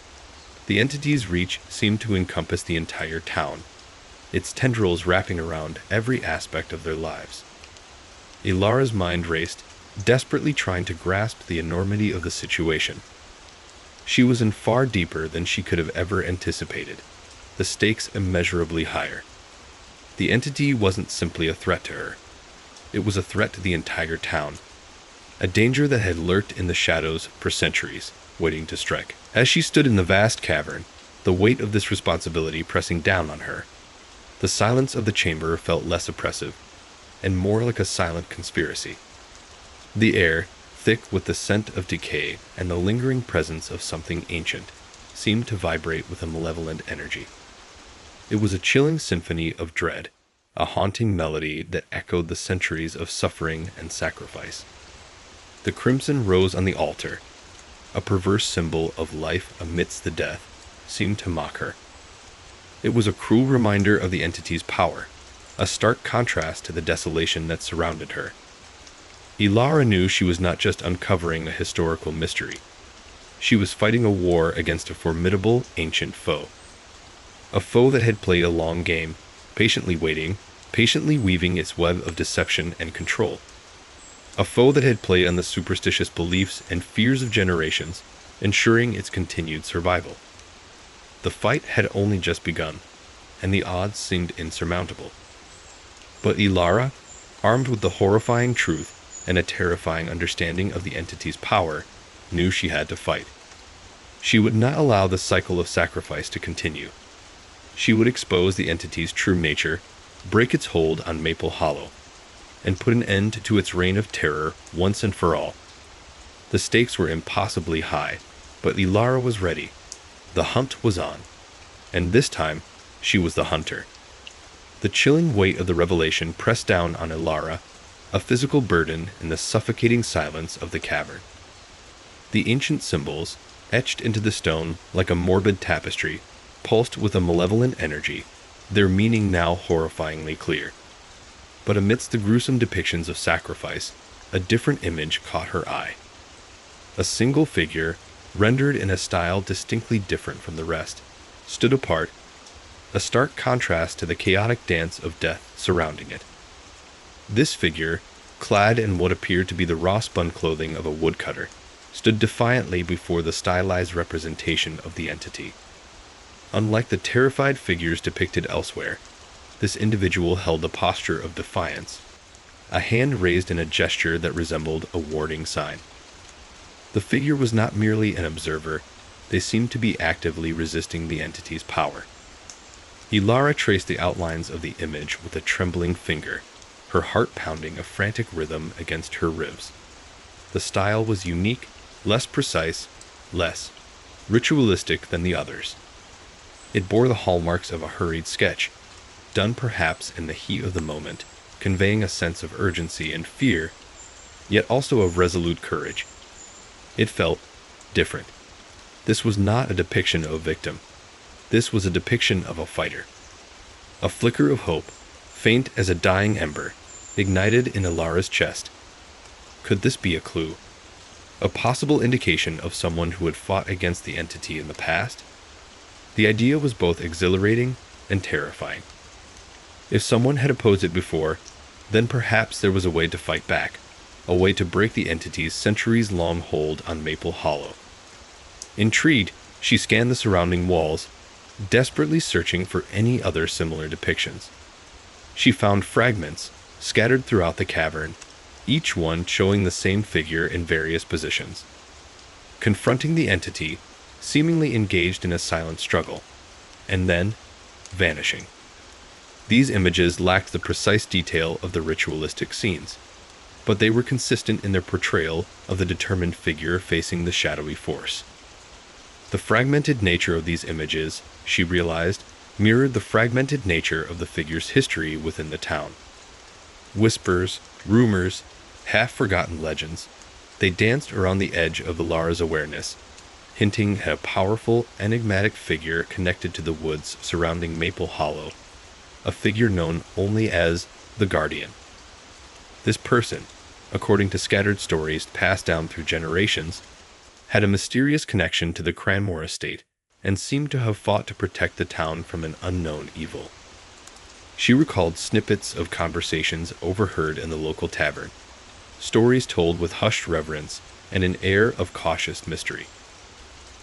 The entity's reach seemed to encompass the entire town, its tendrils wrapping around every aspect of their lives. Ilara's mind raced, desperately trying to grasp the enormity of the situation. She was in far deeper than she could have ever anticipated, the stakes immeasurably higher. The entity wasn't simply a threat to her. It was a threat to the entire town, a danger that had lurked in the shadows for centuries, waiting to strike. As she stood in the vast cavern, the weight of this responsibility pressing down on her, the silence of the chamber felt less oppressive, and more like a silent conspiracy. The air, thick with the scent of decay and the lingering presence of something ancient, seemed to vibrate with a malevolent energy. It was a chilling symphony of dread, a haunting melody that echoed the centuries of suffering and sacrifice. The crimson rose on the altar, a perverse symbol of life amidst the death, seemed to mock her. It was a cruel reminder of the entity's power, a stark contrast to the desolation that surrounded her. Ilara knew she was not just uncovering a historical mystery. She was fighting a war against a formidable ancient foe. A foe that had played a long game, patiently waiting, patiently weaving its web of deception and control. A foe that had played on the superstitious beliefs and fears of generations, ensuring its continued survival. The fight had only just begun, and the odds seemed insurmountable. But Ilara, armed with the horrifying truth and a terrifying understanding of the entity's power, knew she had to fight. She would not allow the cycle of sacrifice to continue. She would expose the entity's true nature, break its hold on Maple Hollow, and put an end to its reign of terror once and for all. The stakes were impossibly high, but Ilara was ready. The hunt was on, and this time she was the hunter. The chilling weight of the revelation pressed down on Ilara, a physical burden in the suffocating silence of the cavern. The ancient symbols, etched into the stone like a morbid tapestry, pulsed with a malevolent energy, their meaning now horrifyingly clear. But amidst the gruesome depictions of sacrifice, a different image caught her eye. A single figure, rendered in a style distinctly different from the rest, stood apart, a stark contrast to the chaotic dance of death surrounding it. This figure, clad in what appeared to be the raw-spun clothing of a woodcutter, stood defiantly before the stylized representation of the entity. Unlike the terrified figures depicted elsewhere, this individual held a posture of defiance, a hand raised in a gesture that resembled a warning sign. The figure was not merely an observer, they seemed to be actively resisting the entity's power. Ilara traced the outlines of the image with a trembling finger, her heart pounding a frantic rhythm against her ribs. The style was unique, less precise, less ritualistic than the others. It bore the hallmarks of a hurried sketch, done perhaps in the heat of the moment, conveying a sense of urgency and fear, yet also of resolute courage. It felt different. This was not a depiction of a victim. This was a depiction of a fighter. A flicker of hope, faint as a dying ember, ignited in Ilara's chest. Could this be a clue? A possible indication of someone who had fought against the entity in the past? The idea was both exhilarating and terrifying. If someone had opposed it before, then perhaps there was a way to fight back, a way to break the entity's centuries-long hold on Maple Hollow. Intrigued, she scanned the surrounding walls, desperately searching for any other similar depictions. She found fragments scattered throughout the cavern, each one showing the same figure in various positions, confronting the entity, seemingly engaged in a silent struggle, and then vanishing. These images lacked the precise detail of the ritualistic scenes, but they were consistent in their portrayal of the determined figure facing the shadowy force. The fragmented nature of these images, she realized, mirrored the fragmented nature of the figure's history within the town. Whispers, rumors, half-forgotten legends, they danced around the edge of Ilara's awareness, hinting at a powerful, enigmatic figure connected to the woods surrounding Maple Hollow, a figure known only as the Guardian. This person, according to scattered stories passed down through generations, had a mysterious connection to the Cranmore estate and seemed to have fought to protect the town from an unknown evil. She recalled snippets of conversations overheard in the local tavern, stories told with hushed reverence and an air of cautious mystery.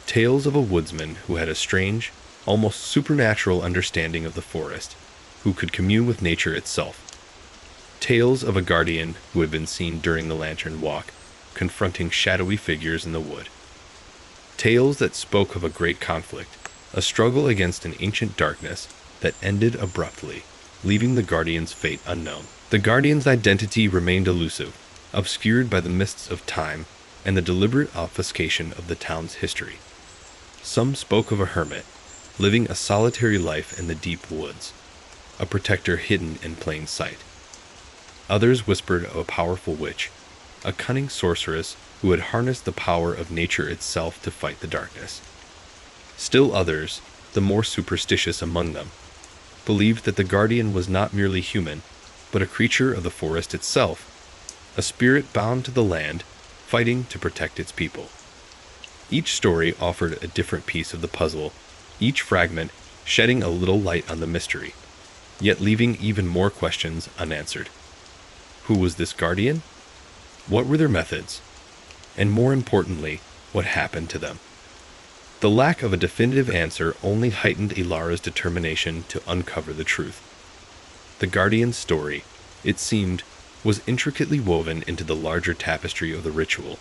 Tales of a woodsman who had a strange, almost supernatural understanding of the forest, who could commune with nature itself. Tales of a guardian who had been seen during the lantern walk, confronting shadowy figures in the wood. Tales that spoke of a great conflict, a struggle against an ancient darkness that ended abruptly, leaving the Guardian's fate unknown. The Guardian's identity remained elusive, obscured by the mists of time and the deliberate obfuscation of the town's history. Some spoke of a hermit, living a solitary life in the deep woods, a protector hidden in plain sight. Others whispered of a powerful witch, a cunning sorceress who had harnessed the power of nature itself to fight the darkness. Still others, the more superstitious among them, believed that the Guardian was not merely human, but a creature of the forest itself, a spirit bound to the land, fighting to protect its people. Each story offered a different piece of the puzzle, each fragment shedding a little light on the mystery, yet leaving even more questions unanswered. Who was this Guardian? What were their methods? And more importantly, what happened to them? The lack of a definitive answer only heightened Ilara's determination to uncover the truth. The Guardian's story, it seemed, was intricately woven into the larger tapestry of the ritual,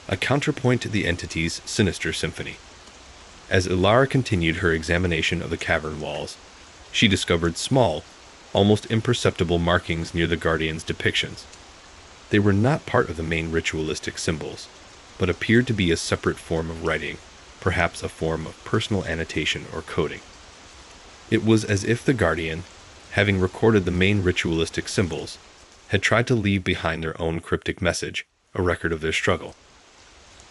a counterpoint to the entity's sinister symphony. As Ilara continued her examination of the cavern walls, she discovered small, almost imperceptible markings near the Guardian's depictions. They were not part of the main ritualistic symbols, but appeared to be a separate form of writing, perhaps a form of personal annotation or coding. It was as if the Guardian, having recorded the main ritualistic symbols, had tried to leave behind their own cryptic message, a record of their struggle.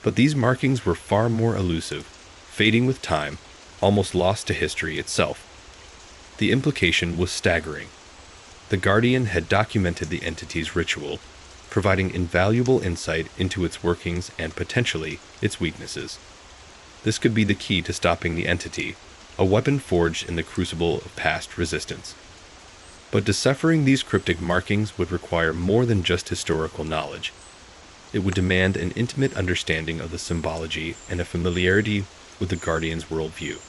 But these markings were far more elusive, fading with time, almost lost to history itself. The implication was staggering. The Guardian had documented the entity's ritual, providing invaluable insight into its workings and potentially its weaknesses. This could be the key to stopping the entity, a weapon forged in the crucible of past resistance. But deciphering these cryptic markings would require more than just historical knowledge. It would demand an intimate understanding of the symbology and a familiarity with the Guardian's worldview.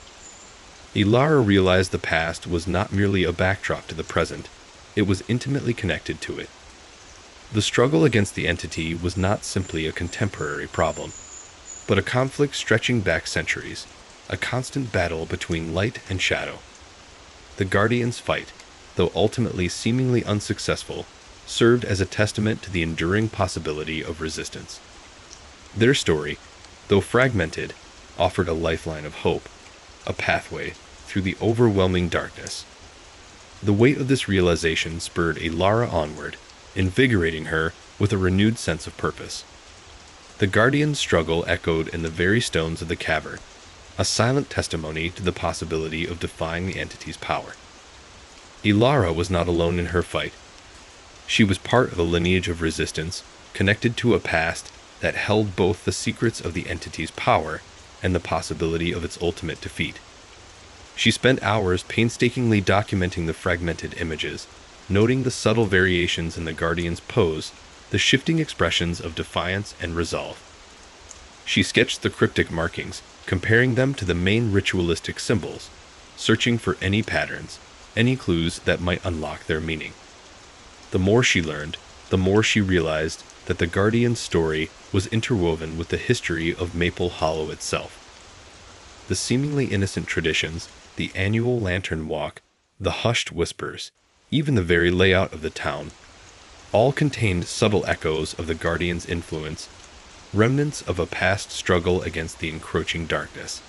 Ilara realized the past was not merely a backdrop to the present, it was intimately connected to it. The struggle against the entity was not simply a contemporary problem, but a conflict stretching back centuries, a constant battle between light and shadow. The Guardian's fight, though ultimately seemingly unsuccessful, served as a testament to the enduring possibility of resistance. Their story, though fragmented, offered a lifeline of hope, a pathway through the overwhelming darkness. The weight of this realization spurred Ilara onward, invigorating her with a renewed sense of purpose. The Guardian's struggle echoed in the very stones of the cavern, a silent testimony to the possibility of defying the entity's power. Ilara was not alone in her fight. She was part of a lineage of resistance, connected to a past that held both the secrets of the entity's power and the possibility of its ultimate defeat. She spent hours painstakingly documenting the fragmented images, noting the subtle variations in the Guardian's pose, the shifting expressions of defiance and resolve. She sketched the cryptic markings, comparing them to the main ritualistic symbols, searching for any patterns, any clues that might unlock their meaning. The more she learned, the more she realized that the Guardian's story was interwoven with the history of Maple Hollow itself. The seemingly innocent traditions, the annual lantern walk, the hushed whispers, even the very layout of the town, all contained subtle echoes of the Guardian's influence, remnants of a past struggle against the encroaching darkness.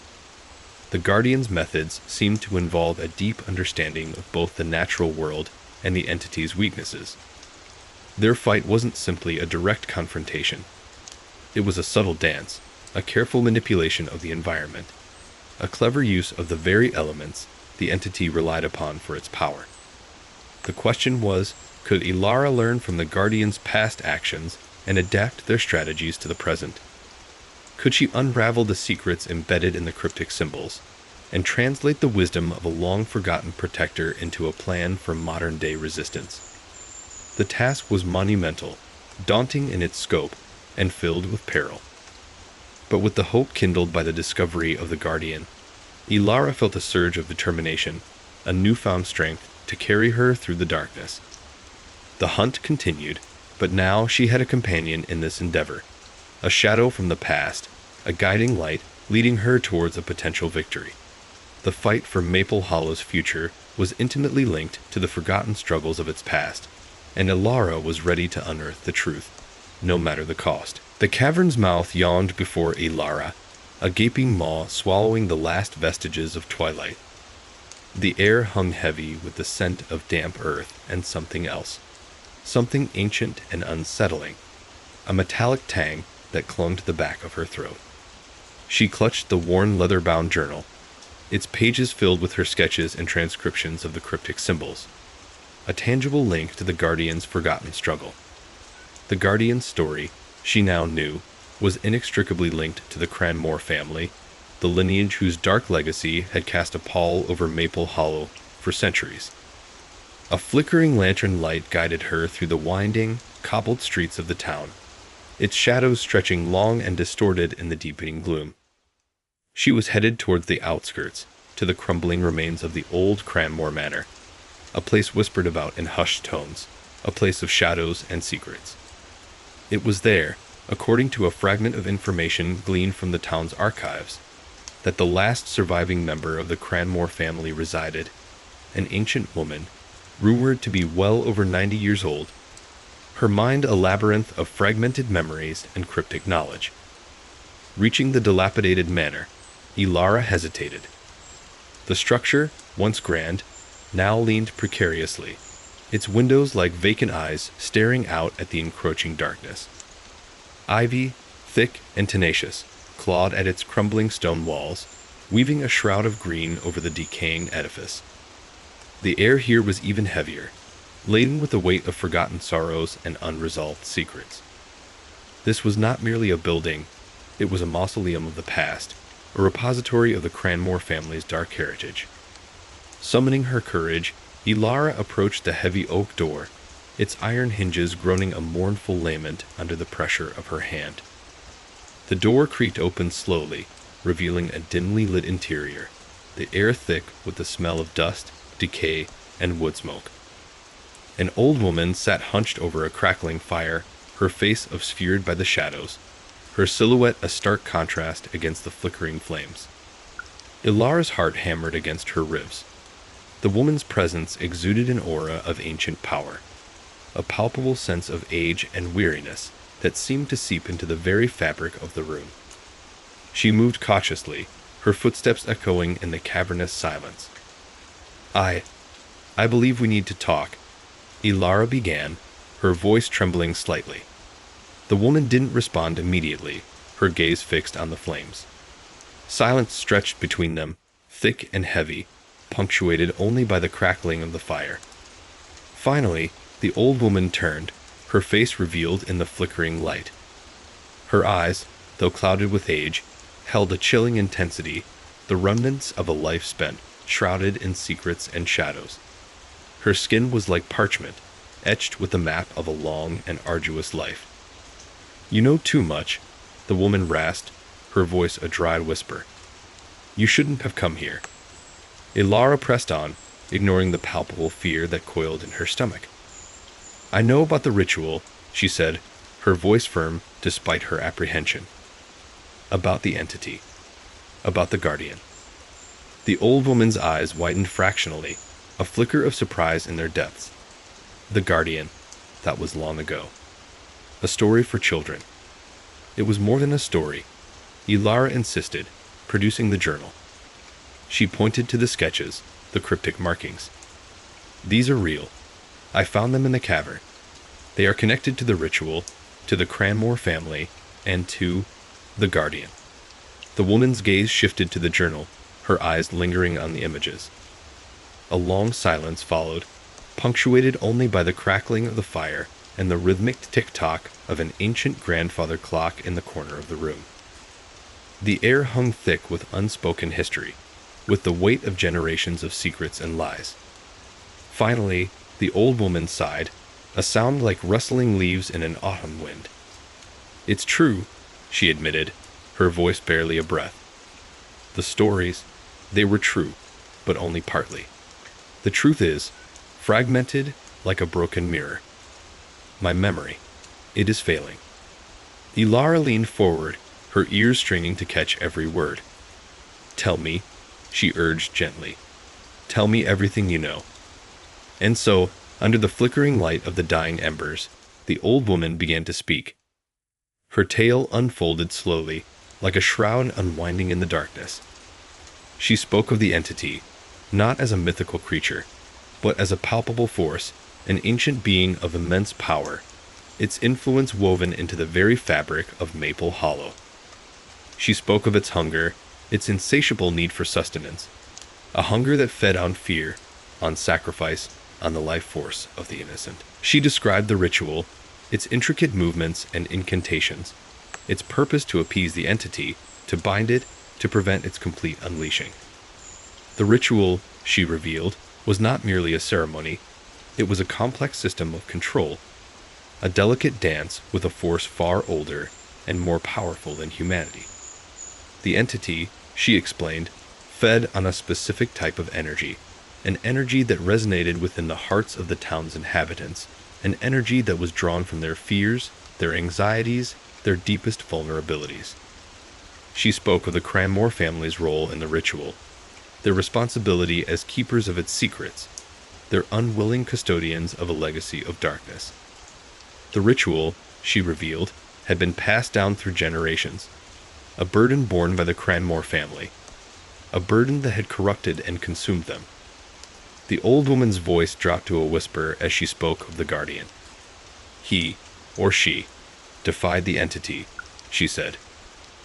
The Guardian's methods seemed to involve a deep understanding of both the natural world and the entity's weaknesses, Their fight wasn't simply a direct confrontation. It was a subtle dance, a careful manipulation of the environment, a clever use of the very elements the entity relied upon for its power. The question was, could Ilara learn from the Guardian's past actions and adapt their strategies to the present? Could she unravel the secrets embedded in the cryptic symbols and translate the wisdom of a long-forgotten protector into a plan for modern-day resistance? The task was monumental, daunting in its scope, and filled with peril. But with the hope kindled by the discovery of the Guardian, Ilara felt a surge of determination, a newfound strength to carry her through the darkness. The hunt continued, but now she had a companion in this endeavor, a shadow from the past, a guiding light leading her towards a potential victory. The fight for Maple Hollow's future was intimately linked to the forgotten struggles of its past, and Ilara was ready to unearth the truth, no matter the cost. The cavern's mouth yawned before Ilara, a gaping maw swallowing the last vestiges of twilight. The air hung heavy with the scent of damp earth and something else, something ancient and unsettling, a metallic tang that clung to the back of her throat. She clutched the worn leather-bound journal, its pages filled with her sketches and transcriptions of the cryptic symbols, a tangible link to the Guardian's forgotten struggle. The Guardian's story, she now knew, was inextricably linked to the Cranmore family, the lineage whose dark legacy had cast a pall over Maple Hollow for centuries. A flickering lantern light guided her through the winding, cobbled streets of the town, its shadows stretching long and distorted in the deepening gloom. She was headed towards the outskirts, to the crumbling remains of the old Cranmore Manor, a place whispered about in hushed tones, a place of shadows and secrets. It was there, according to a fragment of information gleaned from the town's archives, that the last surviving member of the Cranmore family resided, an ancient woman, rumored to be well over 90 years old, her mind a labyrinth of fragmented memories and cryptic knowledge. Reaching the dilapidated manor, Ilara hesitated. The structure, once grand, now leaned precariously, its windows like vacant eyes staring out at the encroaching darkness. Ivy, thick and tenacious, clawed at its crumbling stone walls, weaving a shroud of green over the decaying edifice. The air here was even heavier, laden with the weight of forgotten sorrows and unresolved secrets. This was not merely a building, it was a mausoleum of the past, a repository of the Cranmore family's dark heritage. Summoning her courage, Ilara approached the heavy oak door, its iron hinges groaning a mournful lament under the pressure of her hand. The door creaked open slowly, revealing a dimly lit interior, the air thick with the smell of dust, decay, and wood smoke. An old woman sat hunched over a crackling fire, her face obscured by the shadows, her silhouette a stark contrast against the flickering flames. Ilara's heart hammered against her ribs. The woman's presence exuded an aura of ancient power, a palpable sense of age and weariness that seemed to seep into the very fabric of the room. She moved cautiously, her footsteps echoing in the cavernous silence. I believe we need to talk," Ilara began, her voice trembling slightly. The woman didn't respond immediately, her gaze fixed on the flames. Silence stretched between them, thick and heavy, punctuated only by the crackling of the fire. Finally, the old woman turned, her face revealed in the flickering light. Her eyes, though clouded with age, held a chilling intensity, the remnants of a life spent, shrouded in secrets and shadows. Her skin was like parchment, etched with the map of a long and arduous life. "You know too much," the woman rasped, her voice a dry whisper. "You shouldn't have come here." Ilara pressed on, ignoring the palpable fear that coiled in her stomach. "I know about the ritual," she said, her voice firm despite her apprehension. "About the entity. About the Guardian." The old woman's eyes widened fractionally, a flicker of surprise in their depths. The Guardian. That was long ago. A story for children. It was more than a story. Ilara insisted, producing the journal. She pointed to the sketches, the cryptic markings. "These are real. I found them in the cavern. They are connected to the ritual, to the Cranmore family, and to the Guardian. The woman's gaze shifted to the journal, her eyes lingering on the images. A long silence followed, punctuated only by the crackling of the fire and the rhythmic tick-tock of an ancient grandfather clock in the corner of the room. The air hung thick with unspoken history, with the weight of generations of secrets and lies. Finally, the old woman sighed, a sound like rustling leaves in an autumn wind. "It's true," she admitted, her voice barely a breath. "The stories, they were true, but only partly. The truth is, fragmented like a broken mirror. My memory, it is failing." Ilara leaned forward, her ears straining to catch every word. "Tell me," she urged gently. "Tell me everything you know." And so, under the flickering light of the dying embers, the old woman began to speak. Her tale unfolded slowly, like a shroud unwinding in the darkness. She spoke of the entity, not as a mythical creature, but as a palpable force, an ancient being of immense power, its influence woven into the very fabric of Maple Hollow. She spoke of its hunger, its insatiable need for sustenance, a hunger that fed on fear, on sacrifice, on the life force of the innocent. She described the ritual, its intricate movements and incantations, its purpose to appease the entity, to bind it, to prevent its complete unleashing. The ritual, she revealed, was not merely a ceremony, it was a complex system of control, a delicate dance with a force far older and more powerful than humanity. The entity, she explained, fed on a specific type of energy, an energy that resonated within the hearts of the town's inhabitants, an energy that was drawn from their fears, their anxieties, their deepest vulnerabilities. She spoke of the Cranmore family's role in the ritual, their responsibility as keepers of its secrets, their unwilling custodians of a legacy of darkness. The ritual, she revealed, had been passed down through generations, a burden borne by the Cranmore family, a burden that had corrupted and consumed them. The old woman's voice dropped to a whisper as she spoke of the Guardian. "He, or she, defied the entity," she said.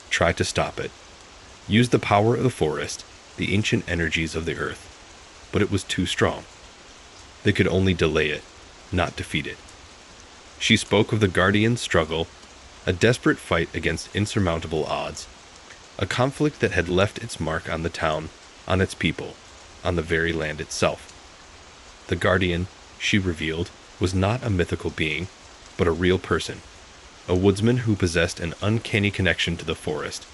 "Tried to stop it. Used the power of the forest, the ancient energies of the earth. But it was too strong. They could only delay it, not defeat it." She spoke of the Guardian's struggle, a desperate fight against insurmountable odds, a conflict that had left its mark on the town, on its people, on the very land itself. The Guardian, she revealed, was not a mythical being, but a real person, a woodsman who possessed an uncanny connection to the forest,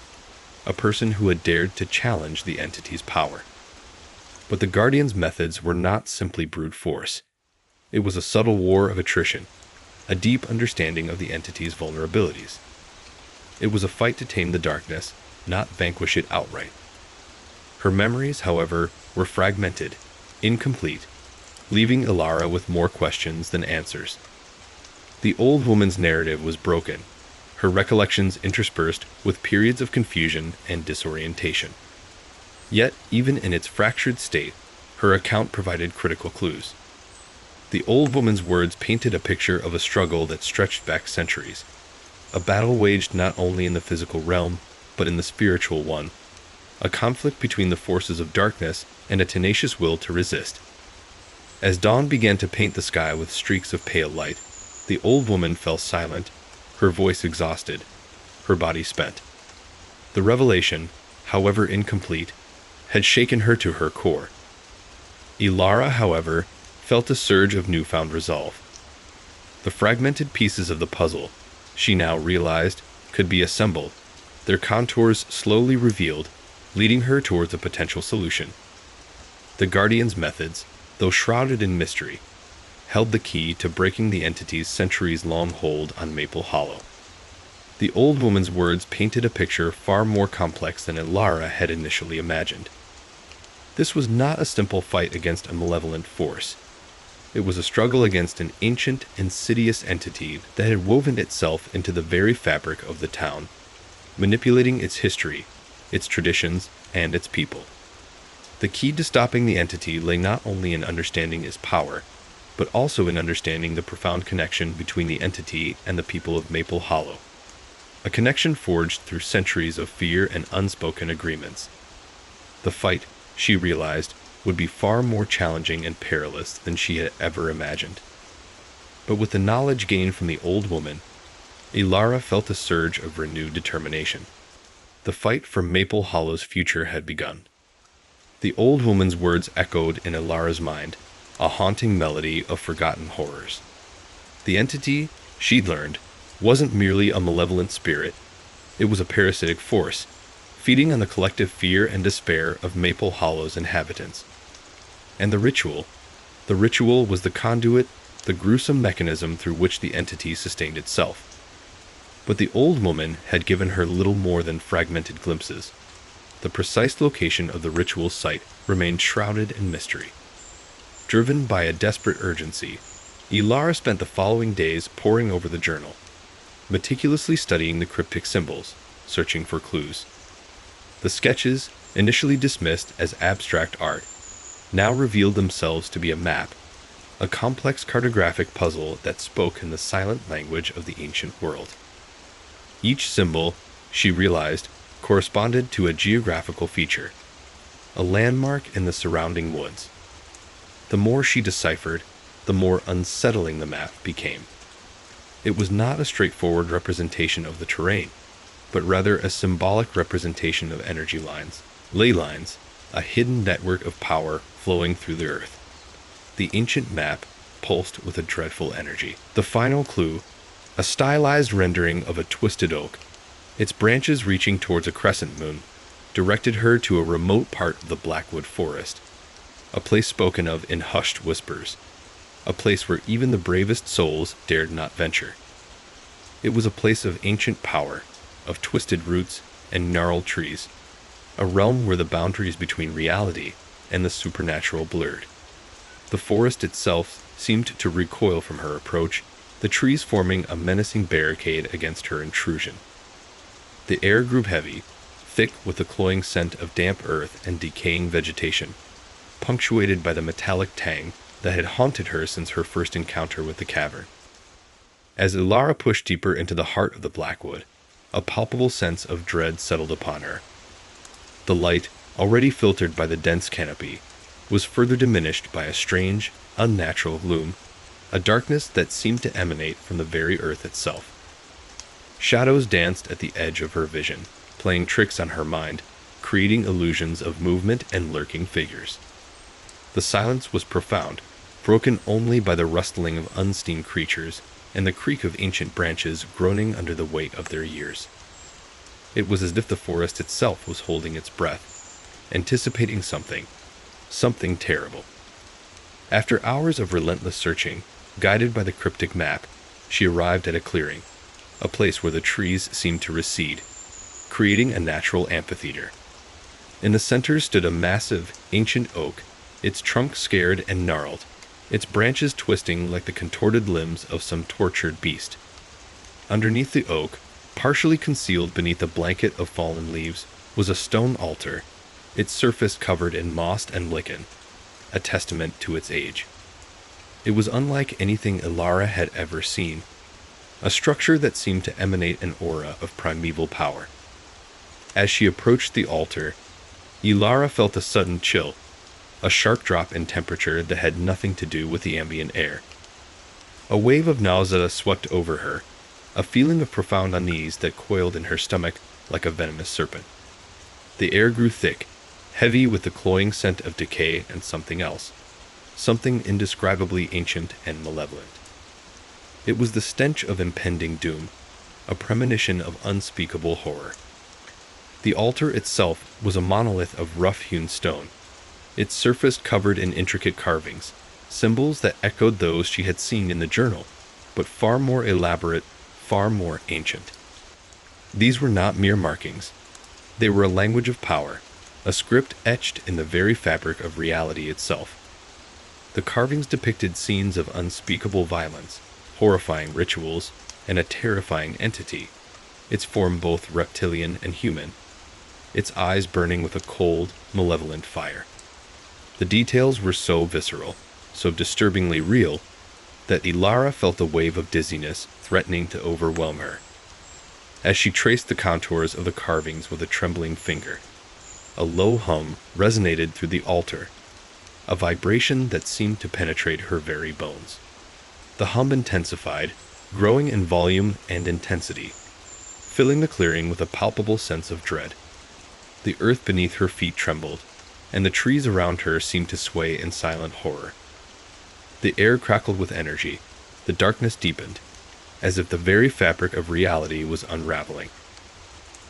a person who had dared to challenge the entity's power. But the Guardian's methods were not simply brute force. It was a subtle war of attrition, a deep understanding of the entity's vulnerabilities. It was a fight to tame the darkness, not vanquish it outright. Her memories, however, were fragmented, incomplete, leaving Ilara with more questions than answers. The old woman's narrative was broken, her recollections interspersed with periods of confusion and disorientation. Yet, even in its fractured state, her account provided critical clues. The old woman's words painted a picture of a struggle that stretched back centuries, a battle waged not only in the physical realm, but in the spiritual one, a conflict between the forces of darkness and a tenacious will to resist. As dawn began to paint the sky with streaks of pale light, the old woman fell silent, her voice exhausted, her body spent. The revelation, however incomplete, had shaken her to her core. Ilara, however, felt a surge of newfound resolve. The fragmented pieces of the puzzle, she now realized, could be assembled, their contours slowly revealed, leading her towards a potential solution. The Guardian's methods, though shrouded in mystery, held the key to breaking the entity's centuries-long hold on Maple Hollow. The old woman's words painted a picture far more complex than Ilara had initially imagined. This was not a simple fight against a malevolent force. It was a struggle against an ancient, insidious entity that had woven itself into the very fabric of the town, manipulating its history, its traditions, and its people. The key to stopping the entity lay not only in understanding its power, but also in understanding the profound connection between the entity and the people of Maple Hollow. A connection forged through centuries of fear and unspoken agreements. The fight, she realized, would be far more challenging and perilous than she had ever imagined. But with the knowledge gained from the old woman, Ilara felt a surge of renewed determination. The fight for Maple Hollow's future had begun. The old woman's words echoed in Ilara's mind, a haunting melody of forgotten horrors. The entity, she'd learned, wasn't merely a malevolent spirit. It was a parasitic force, feeding on the collective fear and despair of Maple Hollow's inhabitants. And the ritual was the conduit, the gruesome mechanism through which the entity sustained itself. But the old woman had given her little more than fragmented glimpses. The precise location of the ritual site remained shrouded in mystery. Driven by a desperate urgency, Ilara spent the following days poring over the journal, meticulously studying the cryptic symbols, searching for clues. The sketches, initially dismissed as abstract art, now revealed themselves to be a map, a complex cartographic puzzle that spoke in the silent language of the ancient world. Each symbol, she realized, corresponded to a geographical feature, a landmark in the surrounding woods. The more she deciphered, the more unsettling the map became. It was not a straightforward representation of the terrain, but rather a symbolic representation of energy lines, ley lines, a hidden network of power flowing through the earth. The ancient map pulsed with a dreadful energy. The final clue, a stylized rendering of a twisted oak, its branches reaching towards a crescent moon, directed her to a remote part of the Blackwood Forest, a place spoken of in hushed whispers, a place where even the bravest souls dared not venture. It was a place of ancient power, of twisted roots and gnarled trees, a realm where the boundaries between reality and the supernatural blurred. The forest itself seemed to recoil from her approach, the trees forming a menacing barricade against her intrusion. The air grew heavy, thick with the cloying scent of damp earth and decaying vegetation, punctuated by the metallic tang that had haunted her since her first encounter with the cavern. As Ilara pushed deeper into the heart of the Blackwood, a palpable sense of dread settled upon her. The light, already filtered by the dense canopy, was further diminished by a strange, unnatural gloom, a darkness that seemed to emanate from the very earth itself. Shadows danced at the edge of her vision, playing tricks on her mind, creating illusions of movement and lurking figures. The silence was profound, broken only by the rustling of unseen creatures and the creak of ancient branches groaning under the weight of their years. It was as if the forest itself was holding its breath, anticipating something terrible. After hours of relentless searching, guided by the cryptic map, she arrived at a clearing, a place where the trees seemed to recede, creating a natural amphitheater. In the center stood a massive, ancient oak, its trunk scarred and gnarled, its branches twisting like the contorted limbs of some tortured beast. Underneath the oak, partially concealed beneath a blanket of fallen leaves, was a stone altar, its surface covered in moss and lichen, a testament to its age. It was unlike anything Ilara had ever seen, a structure that seemed to emanate an aura of primeval power. As she approached the altar, Ilara felt a sudden chill, a sharp drop in temperature that had nothing to do with the ambient air. A wave of nausea swept over her, a feeling of profound unease that coiled in her stomach like a venomous serpent. The air grew thick, heavy with the cloying scent of decay and something else, something indescribably ancient and malevolent. It was the stench of impending doom, a premonition of unspeakable horror. The altar itself was a monolith of rough-hewn stone, its surface covered in intricate carvings, symbols that echoed those she had seen in the journal, but far more elaborate, far more ancient. These were not mere markings. They were a language of power, a script etched in the very fabric of reality itself. The carvings depicted scenes of unspeakable violence, horrifying rituals, and a terrifying entity, its form both reptilian and human, its eyes burning with a cold, malevolent fire. The details were so visceral, so disturbingly real that Ilara felt a wave of dizziness threatening to overwhelm her. As she traced the contours of the carvings with a trembling finger, a low hum resonated through the altar, a vibration that seemed to penetrate her very bones. The hum intensified, growing in volume and intensity, filling the clearing with a palpable sense of dread. The earth beneath her feet trembled, and the trees around her seemed to sway in silent horror. The air crackled with energy, the darkness deepened, as if the very fabric of reality was unraveling.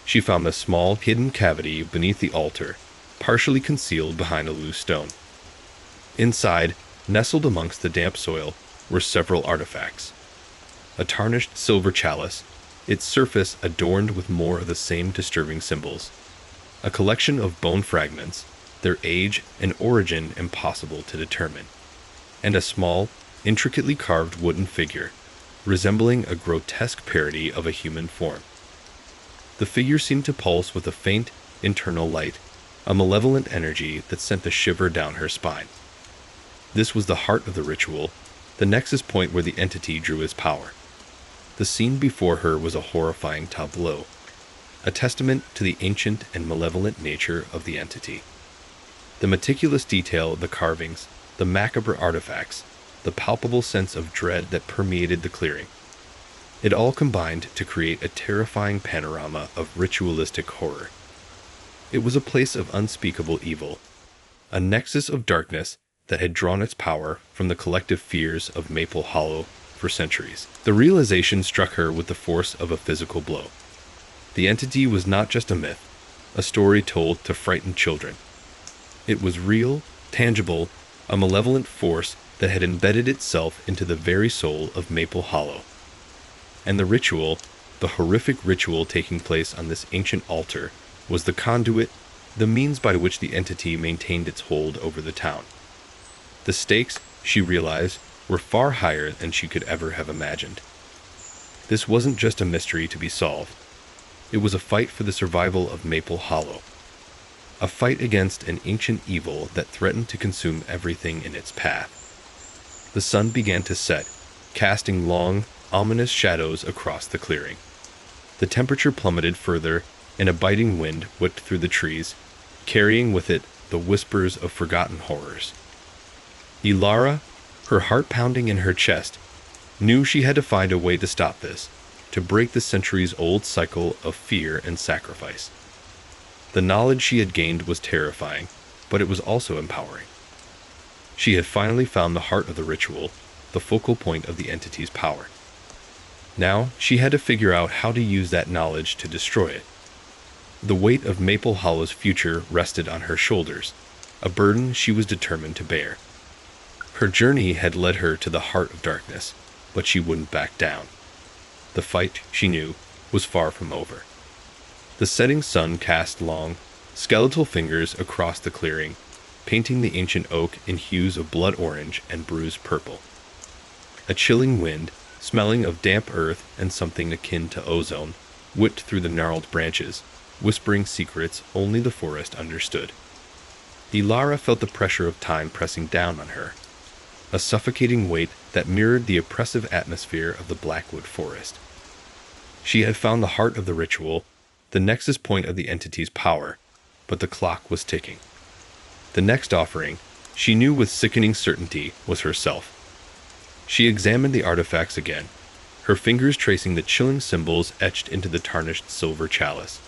She found a small, hidden cavity beneath the altar, partially concealed behind a loose stone. Inside, nestled amongst the damp soil, were several artifacts. A tarnished silver chalice, its surface adorned with more of the same disturbing symbols. A collection of bone fragments, their age and origin impossible to determine. And a small, intricately carved wooden figure, resembling a grotesque parody of a human form. The figure seemed to pulse with a faint, internal light, a malevolent energy that sent a shiver down her spine. This was the heart of the ritual, the nexus point where the entity drew its power. The scene before her was a horrifying tableau, a testament to the ancient and malevolent nature of the entity. The meticulous detail of the carvings, the macabre artifacts, the palpable sense of dread that permeated the clearing. It all combined to create a terrifying panorama of ritualistic horror. It was a place of unspeakable evil, a nexus of darkness that had drawn its power from the collective fears of Maple Hollow for centuries. The realization struck her with the force of a physical blow. The entity was not just a myth, a story told to frighten children. It was real, tangible, a malevolent force that had embedded itself into the very soul of Maple Hollow. And the ritual, the horrific ritual taking place on this ancient altar, was the conduit, the means by which the entity maintained its hold over the town. The stakes, she realized, were far higher than she could ever have imagined. This wasn't just a mystery to be solved. It was a fight for the survival of Maple Hollow. A fight against an ancient evil that threatened to consume everything in its path. The sun began to set, casting long, ominous shadows across the clearing. The temperature plummeted further, and a biting wind whipped through the trees, carrying with it the whispers of forgotten horrors. Ilara, her heart pounding in her chest, knew she had to find a way to stop this, to break the centuries-old cycle of fear and sacrifice. The knowledge she had gained was terrifying, but it was also empowering. She had finally found the heart of the ritual, the focal point of the entity's power. Now, she had to figure out how to use that knowledge to destroy it. The weight of Maple Hollow's future rested on her shoulders, a burden she was determined to bear. Her journey had led her to the heart of darkness, but she wouldn't back down. The fight, she knew, was far from over. The setting sun cast long, skeletal fingers across the clearing, painting the ancient oak in hues of blood orange and bruised purple. A chilling wind, smelling of damp earth and something akin to ozone, whipped through the gnarled branches, whispering secrets only the forest understood. Ilara felt the pressure of time pressing down on her, a suffocating weight that mirrored the oppressive atmosphere of the Blackwood forest. She had found the heart of the ritual, the nexus point of the entity's power, but the clock was ticking. The next offering, she knew with sickening certainty, was herself. She examined the artifacts again, her fingers tracing the chilling symbols etched into the tarnished silver chalice.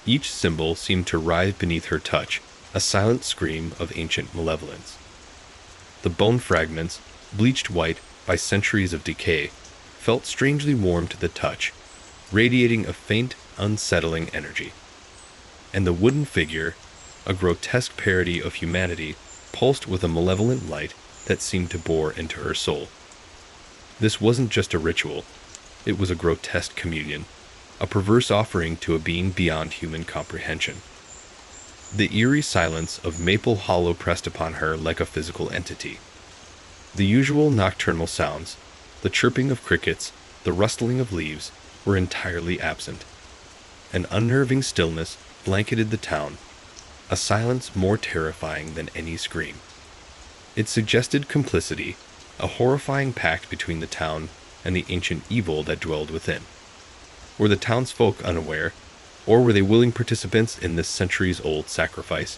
Each symbol seemed to writhe beneath her touch, a silent scream of ancient malevolence. The bone fragments, bleached white by centuries of decay, felt strangely warm to the touch, radiating a faint, unsettling energy. And the wooden figure, a grotesque parody of humanity, pulsed with a malevolent light that seemed to bore into her soul. This wasn't just a ritual, it was a grotesque communion, a perverse offering to a being beyond human comprehension. The eerie silence of Maple Hollow pressed upon her like a physical entity. The usual nocturnal sounds, the chirping of crickets, the rustling of leaves, were entirely absent. An unnerving stillness blanketed the town, a silence more terrifying than any scream. It suggested complicity, a horrifying pact between the town and the ancient evil that dwelled within. Were the townsfolk unaware, or were they willing participants in this centuries-old sacrifice?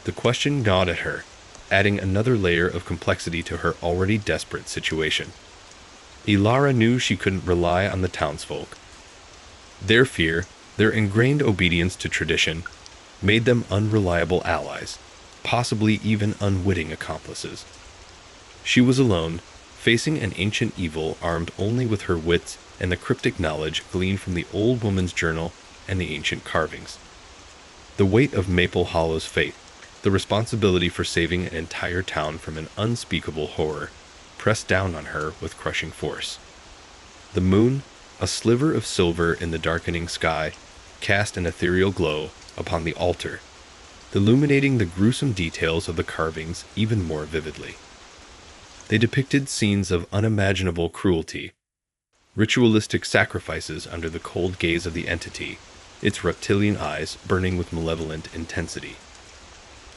The question gnawed at her, adding another layer of complexity to her already desperate situation. Ilara knew she couldn't rely on the townsfolk. Their fear, their ingrained obedience to tradition, made them unreliable allies, possibly even unwitting accomplices. She was alone, facing an ancient evil armed only with her wits and the cryptic knowledge gleaned from the old woman's journal and the ancient carvings. The weight of Maple Hollow's fate, the responsibility for saving an entire town from an unspeakable horror, pressed down on her with crushing force. The moon, a sliver of silver in the darkening sky, cast an ethereal glow upon the altar, illuminating the gruesome details of the carvings even more vividly. They depicted scenes of unimaginable cruelty, ritualistic sacrifices under the cold gaze of the entity, its reptilian eyes burning with malevolent intensity.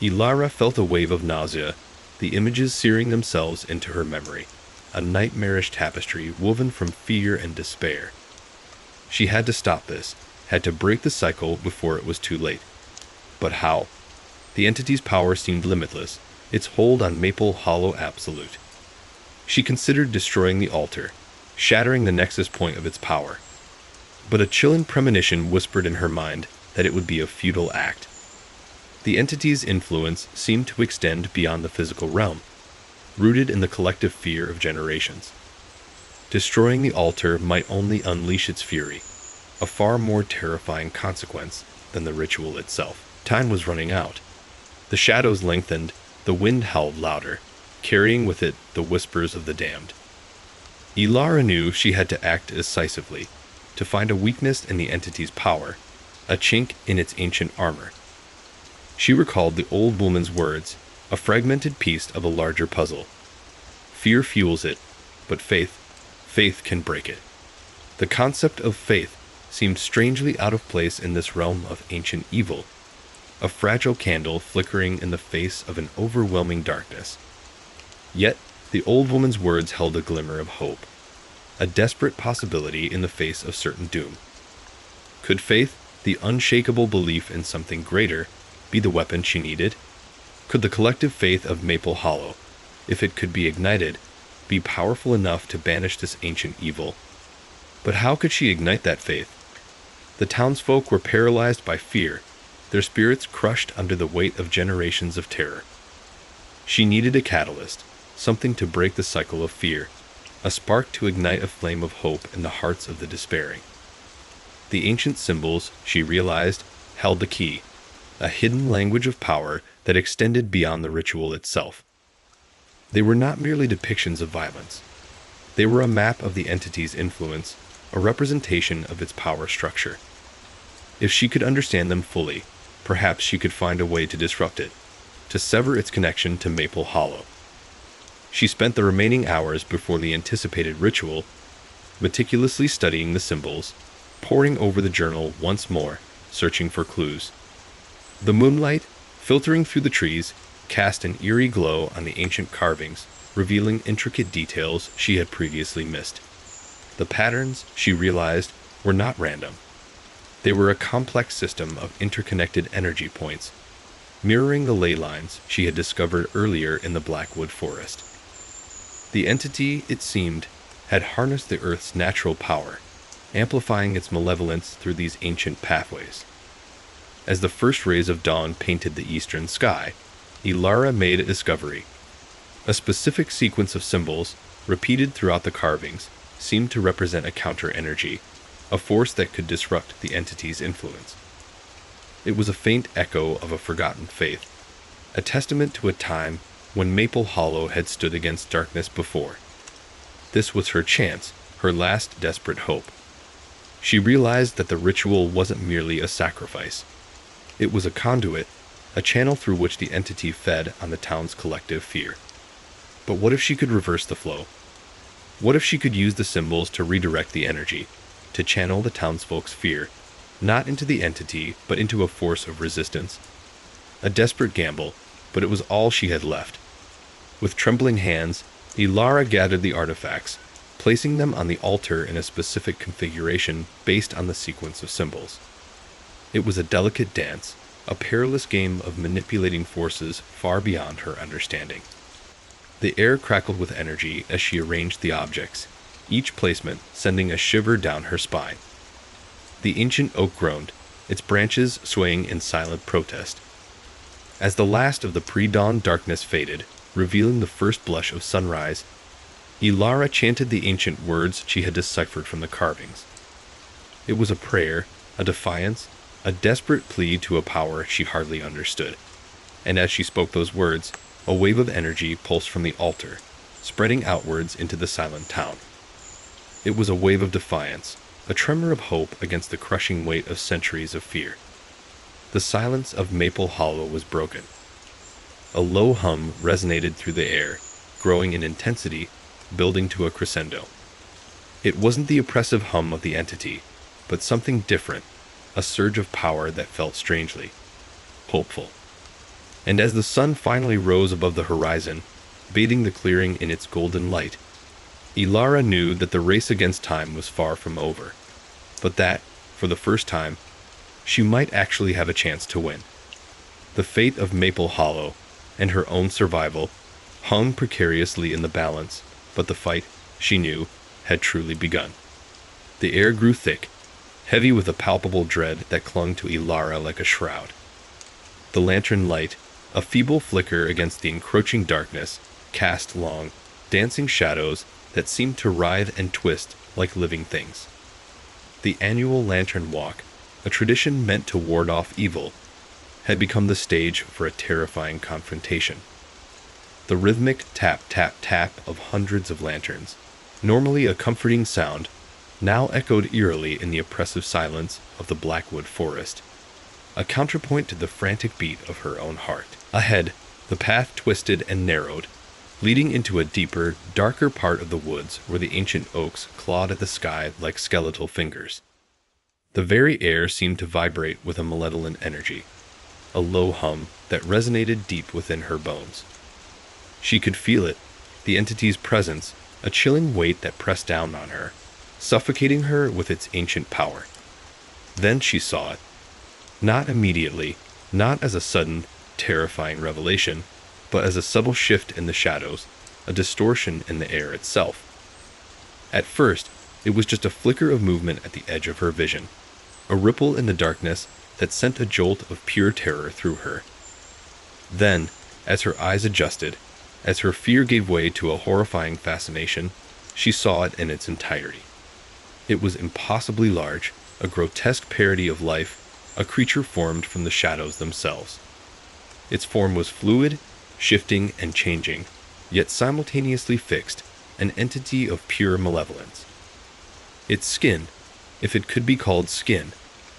Ilara felt a wave of nausea, the images searing themselves into her memory, a nightmarish tapestry woven from fear and despair. She had to stop this, had to break the cycle before it was too late. But how? The entity's power seemed limitless, its hold on Maple Hollow absolute. She considered destroying the altar, shattering the nexus point of its power. But a chilling premonition whispered in her mind that it would be a futile act. The entity's influence seemed to extend beyond the physical realm, rooted in the collective fear of generations. Destroying the altar might only unleash its fury, a far more terrifying consequence than the ritual itself. Time was running out. The shadows lengthened, the wind howled louder, carrying with it the whispers of the damned. Ilara knew she had to act decisively, to find a weakness in the entity's power, a chink in its ancient armor. She recalled the old woman's words, a fragmented piece of a larger puzzle. Fear fuels it, but faith can break it. The concept of faith seemed strangely out of place in this realm of ancient evil, a fragile candle flickering in the face of an overwhelming darkness. Yet, the old woman's words held a glimmer of hope, a desperate possibility in the face of certain doom. Could faith, the unshakable belief in something greater, be the weapon she needed? Could the collective faith of Maple Hollow, if it could be ignited, be powerful enough to banish this ancient evil? But how could she ignite that faith? The townsfolk were paralyzed by fear, their spirits crushed under the weight of generations of terror. She needed a catalyst, something to break the cycle of fear, a spark to ignite a flame of hope in the hearts of the despairing. The ancient symbols, she realized, held the key, a hidden language of power that extended beyond the ritual itself. They were not merely depictions of violence. They were a map of the entity's influence, a representation of its power structure. If she could understand them fully, perhaps she could find a way to disrupt it, to sever its connection to Maple Hollow. She spent the remaining hours before the anticipated ritual, meticulously studying the symbols, poring over the journal once more, searching for clues. The moonlight, filtering through the trees, cast an eerie glow on the ancient carvings, revealing intricate details she had previously missed. The patterns, she realized, were not random. They were a complex system of interconnected energy points, mirroring the ley lines she had discovered earlier in the Blackwood Forest. The entity, it seemed, had harnessed the Earth's natural power, amplifying its malevolence through these ancient pathways. As the first rays of dawn painted the eastern sky, Ilara made a discovery. A specific sequence of symbols, repeated throughout the carvings, seemed to represent a counter-energy, a force that could disrupt the entity's influence. It was a faint echo of a forgotten faith, a testament to a time when Maple Hollow had stood against darkness before. This was her chance, her last desperate hope. She realized that the ritual wasn't merely a sacrifice. It was a conduit, a channel through which the entity fed on the town's collective fear. But what if she could reverse the flow? What if she could use the symbols to redirect the energy, to channel the townsfolk's fear, not into the entity, but into a force of resistance? A desperate gamble, but it was all she had left. With trembling hands, Ilara gathered the artifacts, placing them on the altar in a specific configuration based on the sequence of symbols. It was a delicate dance, a perilous game of manipulating forces far beyond her understanding. The air crackled with energy as she arranged the objects, each placement sending a shiver down her spine. The ancient oak groaned, its branches swaying in silent protest. As the last of the pre-dawn darkness faded, revealing the first blush of sunrise, Ilara chanted the ancient words she had deciphered from the carvings. It was a prayer, a defiance, a desperate plea to a power she hardly understood. And as she spoke those words, a wave of energy pulsed from the altar, spreading outwards into the silent town. It was a wave of defiance, a tremor of hope against the crushing weight of centuries of fear. The silence of Maple Hollow was broken. A low hum resonated through the air, growing in intensity, building to a crescendo. It wasn't the oppressive hum of the entity, but something different, a surge of power that felt strangely hopeful. And as the sun finally rose above the horizon, bathing the clearing in its golden light, Ilara knew that the race against time was far from over, but that, for the first time, she might actually have a chance to win. The fate of Maple Hollow and her own survival hung precariously in the balance, but the fight, she knew, had truly begun. The air grew thick, heavy with a palpable dread that clung to Ilara like a shroud. The lantern light, a feeble flicker against the encroaching darkness, cast long, dancing shadows that seemed to writhe and twist like living things. The annual lantern walk, a tradition meant to ward off evil, had become the stage for a terrifying confrontation. The rhythmic tap-tap-tap of hundreds of lanterns, normally a comforting sound, now echoed eerily in the oppressive silence of the Blackwood forest, a counterpoint to the frantic beat of her own heart. Ahead, the path twisted and narrowed, leading into a deeper, darker part of the woods where the ancient oaks clawed at the sky like skeletal fingers. The very air seemed to vibrate with a malevolent energy, a low hum that resonated deep within her bones. She could feel it, the entity's presence, a chilling weight that pressed down on her, suffocating her with its ancient power. Then she saw it. Not immediately, not as a sudden, terrifying revelation, but as a subtle shift in the shadows, a distortion in the air itself. At first, it was just a flicker of movement at the edge of her vision, a ripple in the darkness that sent a jolt of pure terror through her. Then, as her eyes adjusted, as her fear gave way to a horrifying fascination, she saw it in its entirety. It was impossibly large, a grotesque parody of life, a creature formed from the shadows themselves. Its form was fluid, shifting and changing, yet simultaneously fixed, an entity of pure malevolence. Its skin, if it could be called skin,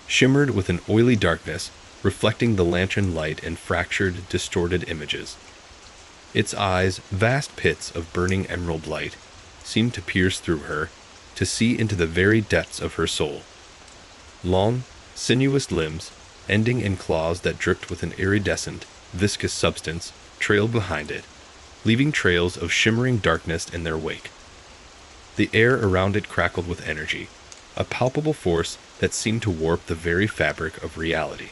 shimmered with an oily darkness, reflecting the lantern light in fractured, distorted images. Its eyes, vast pits of burning emerald light, seemed to pierce through her, to see into the very depths of her soul. Long, sinuous limbs, ending in claws that dripped with an iridescent, viscous substance, trailed behind it, leaving trails of shimmering darkness in their wake. The air around it crackled with energy, a palpable force that seemed to warp the very fabric of reality.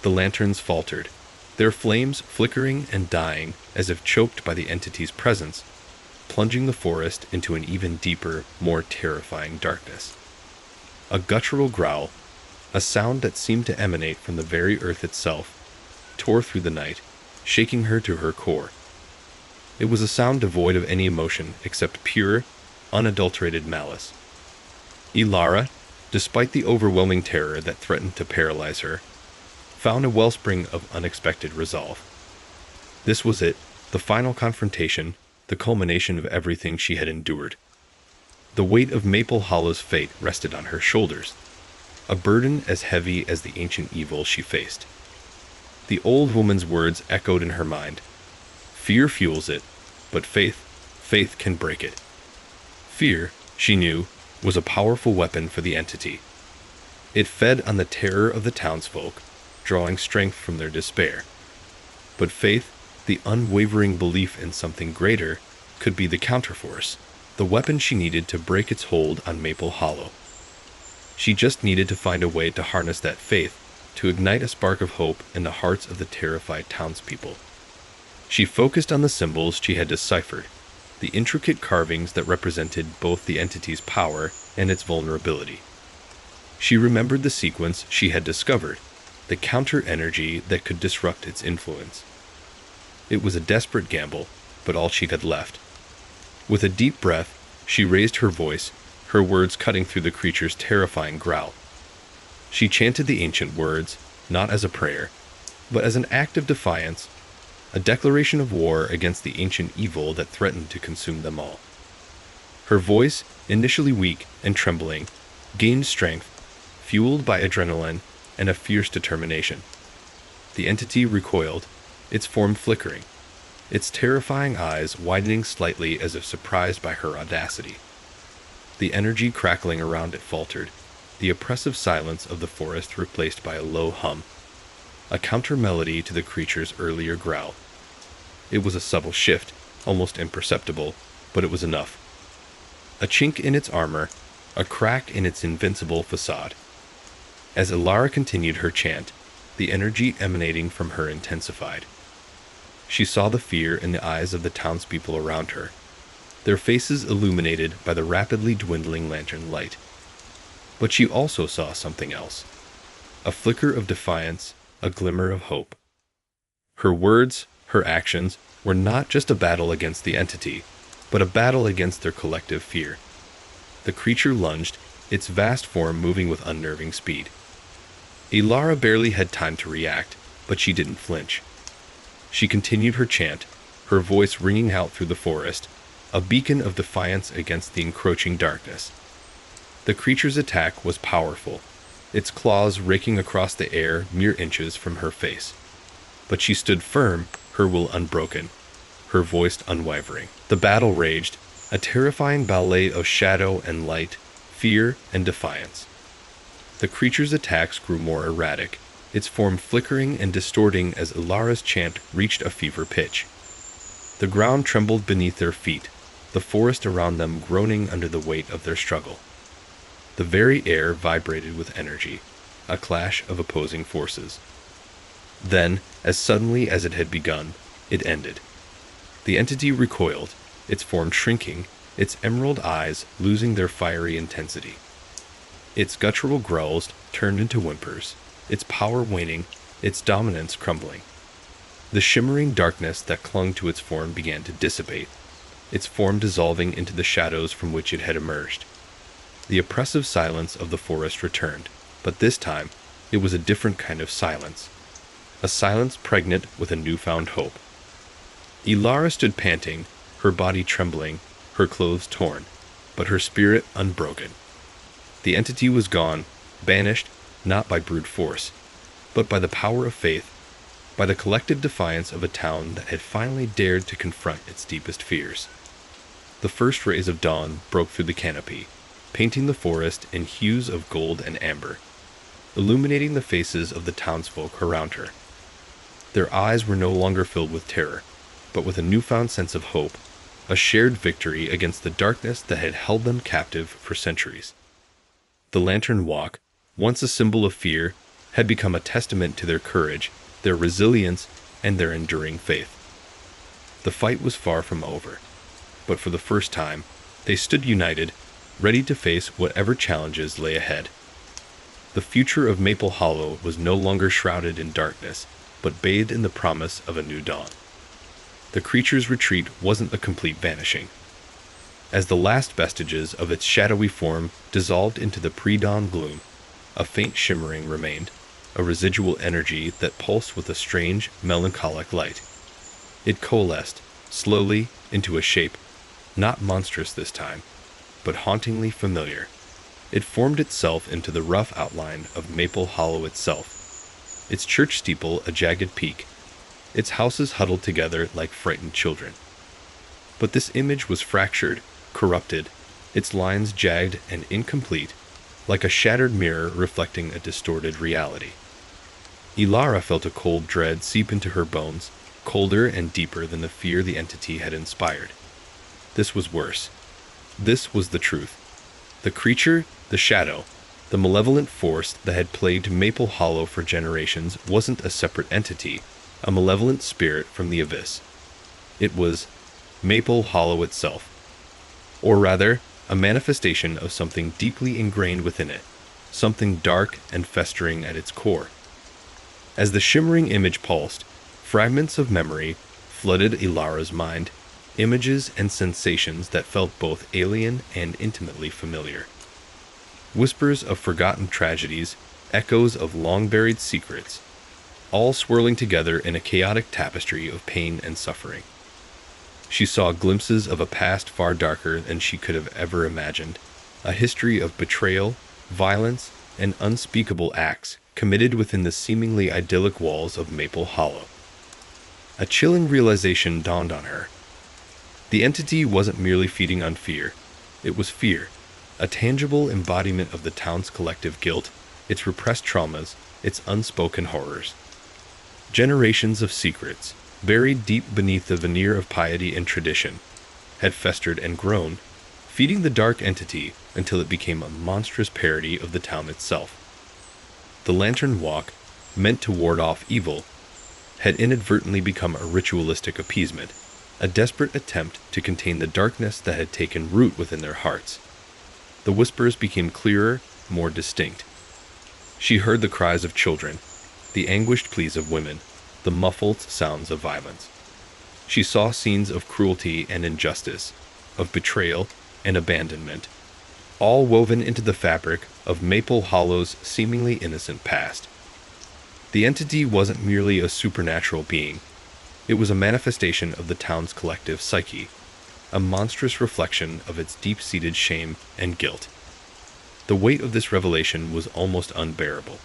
The lanterns faltered, their flames flickering and dying as if choked by the entity's presence, plunging the forest into an even deeper, more terrifying darkness. A guttural growl, a sound that seemed to emanate from the very earth itself, tore through the night, shaking her to her core. It was a sound devoid of any emotion except pure, unadulterated malice. Ilara, despite the overwhelming terror that threatened to paralyze her, found a wellspring of unexpected resolve. This was it, the final confrontation, the culmination of everything she had endured. The weight of Maple Hollow's fate rested on her shoulders, a burden as heavy as the ancient evil she faced. The old woman's words echoed in her mind. Fear fuels it, but faith can break it. Fear, she knew, was a powerful weapon for the entity. It fed on the terror of the townsfolk, drawing strength from their despair. But faith, The unwavering belief in something greater could be the counterforce, the weapon she needed to break its hold on Maple Hollow. She just needed to find a way to harness that faith, to ignite a spark of hope in the hearts of the terrified townspeople. She focused on the symbols she had deciphered, the intricate carvings that represented both the entity's power and its vulnerability. She remembered the sequence she had discovered, the counter-energy that could disrupt its influence. It was a desperate gamble, but all she had left. With a deep breath, she raised her voice, her words cutting through the creature's terrifying growl. She chanted the ancient words, not as a prayer, but as an act of defiance, a declaration of war against the ancient evil that threatened to consume them all. Her voice, initially weak and trembling, gained strength, fueled by adrenaline and a fierce determination. The entity recoiled, its form flickering, its terrifying eyes widening slightly as if surprised by her audacity. The energy crackling around it faltered, the oppressive silence of the forest replaced by a low hum, a counter-melody to the creature's earlier growl. It was a subtle shift, almost imperceptible, but it was enough. A chink in its armor, a crack in its invincible facade. As Ilara continued her chant, the energy emanating from her intensified. She saw the fear in the eyes of the townspeople around her, their faces illuminated by the rapidly dwindling lantern light. But she also saw something else, a flicker of defiance, a glimmer of hope. Her words, her actions, were not just a battle against the entity, but a battle against their collective fear. The creature lunged, its vast form moving with unnerving speed. Ilara barely had time to react, but she didn't flinch. She continued her chant, her voice ringing out through the forest, a beacon of defiance against the encroaching darkness. The creature's attack was powerful, its claws raking across the air mere inches from her face. But she stood firm, her will unbroken, her voice unwavering. The battle raged, a terrifying ballet of shadow and light, fear and defiance. The creature's attacks grew more erratic, its form flickering and distorting as Ilara's chant reached a fever pitch. The ground trembled beneath their feet, the forest around them groaning under the weight of their struggle. The very air vibrated with energy, a clash of opposing forces. Then, as suddenly as it had begun, it ended. The entity recoiled, its form shrinking, its emerald eyes losing their fiery intensity. Its guttural growls turned into whimpers, its power waning, its dominance crumbling. The shimmering darkness that clung to its form began to dissipate, its form dissolving into the shadows from which it had emerged. The oppressive silence of the forest returned, but this time it was a different kind of silence, a silence pregnant with a newfound hope. Ilara stood panting, her body trembling, her clothes torn, but her spirit unbroken. The entity was gone, banished, not by brute force, but by the power of faith, by the collective defiance of a town that had finally dared to confront its deepest fears. The first rays of dawn broke through the canopy, painting the forest in hues of gold and amber, illuminating the faces of the townsfolk around her. Their eyes were no longer filled with terror, but with a newfound sense of hope, a shared victory against the darkness that had held them captive for centuries. The lantern walk, once a symbol of fear, had become a testament to their courage, their resilience, and their enduring faith. The fight was far from over, but for the first time, they stood united, ready to face whatever challenges lay ahead. The future of Maple Hollow was no longer shrouded in darkness, but bathed in the promise of a new dawn. The creature's retreat wasn't a complete vanishing. As the last vestiges of its shadowy form dissolved into the pre-dawn gloom, a faint shimmering remained, a residual energy that pulsed with a strange, melancholic light. It coalesced, slowly, into a shape, not monstrous this time, but hauntingly familiar. It formed itself into the rough outline of Maple Hollow itself, its church steeple a jagged peak, its houses huddled together like frightened children. But this image was fractured, corrupted, its lines jagged and incomplete, like a shattered mirror reflecting a distorted reality. Ilara felt a cold dread seep into her bones, colder and deeper than the fear the entity had inspired. This was worse. This was the truth. The creature, the shadow, the malevolent force that had plagued Maple Hollow for generations wasn't a separate entity, a malevolent spirit from the abyss. It was Maple Hollow itself. Or rather, a manifestation of something deeply ingrained within it, something dark and festering at its core. As the shimmering image pulsed, fragments of memory flooded Ilara's mind, images and sensations that felt both alien and intimately familiar. Whispers of forgotten tragedies, echoes of long-buried secrets, all swirling together in a chaotic tapestry of pain and suffering. She saw glimpses of a past far darker than she could have ever imagined, a history of betrayal, violence, and unspeakable acts committed within the seemingly idyllic walls of Maple Hollow. A chilling realization dawned on her. The entity wasn't merely feeding on fear. It was fear, a tangible embodiment of the town's collective guilt, its repressed traumas, its unspoken horrors. Generations of secrets, buried deep beneath the veneer of piety and tradition, had festered and grown, feeding the dark entity until it became a monstrous parody of the town itself. The Lantern Walk, meant to ward off evil, had inadvertently become a ritualistic appeasement, a desperate attempt to contain the darkness that had taken root within their hearts. The whispers became clearer, more distinct. She heard the cries of children, the anguished pleas of women, the muffled sounds of violence. She saw scenes of cruelty and injustice, of betrayal and abandonment, all woven into the fabric of Maple Hollow's seemingly innocent past. The entity wasn't merely a supernatural being. It was a manifestation of the town's collective psyche, a monstrous reflection of its deep-seated shame and guilt. The weight of this revelation was almost unbearable.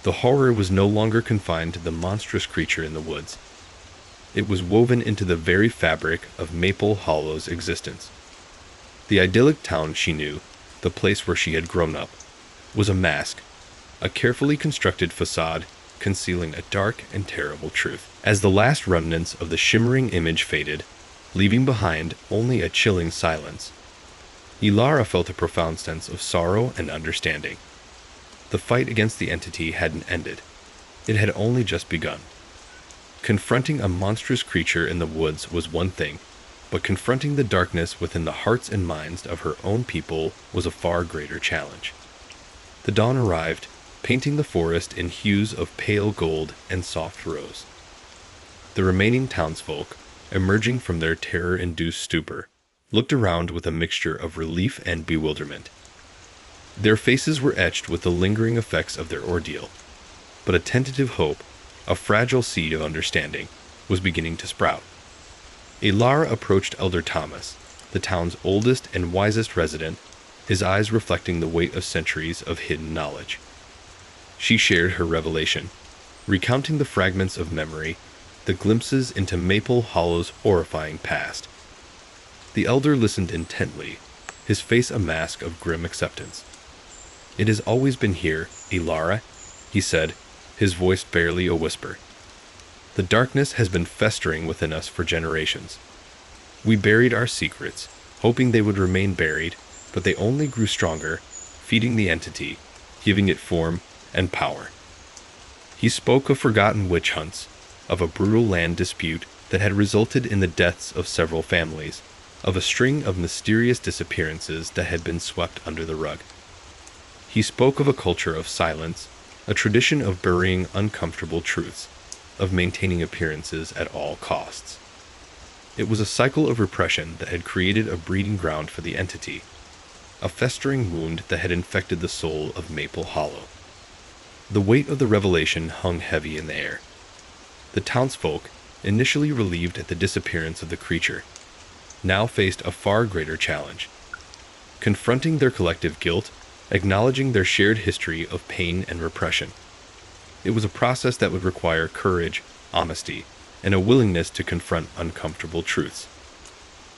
The horror was no longer confined to the monstrous creature in the woods. It was woven into the very fabric of Maple Hollow's existence. The idyllic town she knew, the place where she had grown up, was a mask, a carefully constructed facade concealing a dark and terrible truth. As the last remnants of the shimmering image faded, leaving behind only a chilling silence, Ilara felt a profound sense of sorrow and understanding. The fight against the entity hadn't ended. It had only just begun. Confronting a monstrous creature in the woods was one thing, but confronting the darkness within the hearts and minds of her own people was a far greater challenge. The dawn arrived, painting the forest in hues of pale gold and soft rose. The remaining townsfolk, emerging from their terror-induced stupor, looked around with a mixture of relief and bewilderment. Their faces were etched with the lingering effects of their ordeal, but a tentative hope, a fragile seed of understanding, was beginning to sprout. Ilara approached Elder Thomas, the town's oldest and wisest resident, his eyes reflecting the weight of centuries of hidden knowledge. She shared her revelation, recounting the fragments of memory, the glimpses into Maple Hollow's horrifying past. The elder listened intently, his face a mask of grim acceptance. "It has always been here, Ilara," he said, his voice barely a whisper. "The darkness has been festering within us for generations. We buried our secrets, hoping they would remain buried, but they only grew stronger, feeding the entity, giving it form and power." He spoke of forgotten witch hunts, of a brutal land dispute that had resulted in the deaths of several families, of a string of mysterious disappearances that had been swept under the rug. He spoke of a culture of silence, a tradition of burying uncomfortable truths, of maintaining appearances at all costs. It was a cycle of repression that had created a breeding ground for the entity, a festering wound that had infected the soul of Maple Hollow. The weight of the revelation hung heavy in the air. The townsfolk, initially relieved at the disappearance of the creature, now faced a far greater challenge. Confronting their collective guilt, acknowledging their shared history of pain and repression. It was a process that would require courage, honesty, and a willingness to confront uncomfortable truths.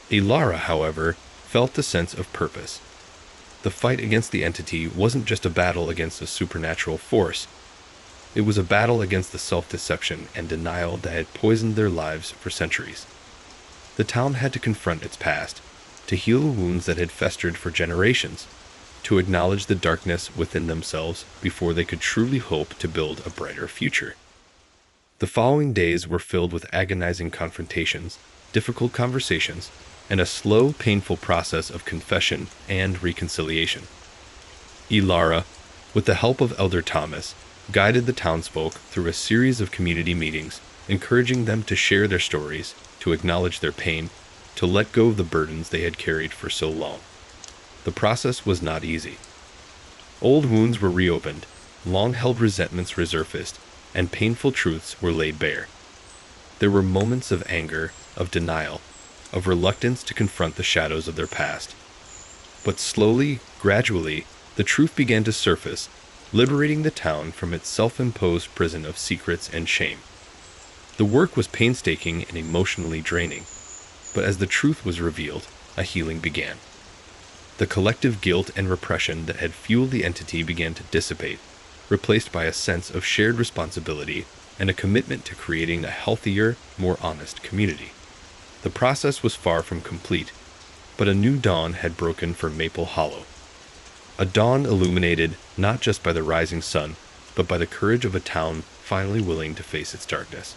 Ilara, however, felt a sense of purpose. The fight against the entity wasn't just a battle against a supernatural force. It was a battle against the self-deception and denial that had poisoned their lives for centuries. The town had to confront its past, to heal the wounds that had festered for generations, to acknowledge the darkness within themselves before they could truly hope to build a brighter future. The following days were filled with agonizing confrontations, difficult conversations, and a slow, painful process of confession and reconciliation. Ilara, with the help of Elder Thomas, guided the townsfolk through a series of community meetings, encouraging them to share their stories, to acknowledge their pain, to let go of the burdens they had carried for so long. The process was not easy. Old wounds were reopened, long-held resentments resurfaced, and painful truths were laid bare. There were moments of anger, of denial, of reluctance to confront the shadows of their past. But slowly, gradually, the truth began to surface, liberating the town from its self-imposed prison of secrets and shame. The work was painstaking and emotionally draining, but as the truth was revealed, a healing began. The collective guilt and repression that had fueled the entity began to dissipate, replaced by a sense of shared responsibility and a commitment to creating a healthier, more honest community. The process was far from complete, but a new dawn had broken for Maple Hollow. A dawn illuminated not just by the rising sun, but by the courage of a town finally willing to face its darkness.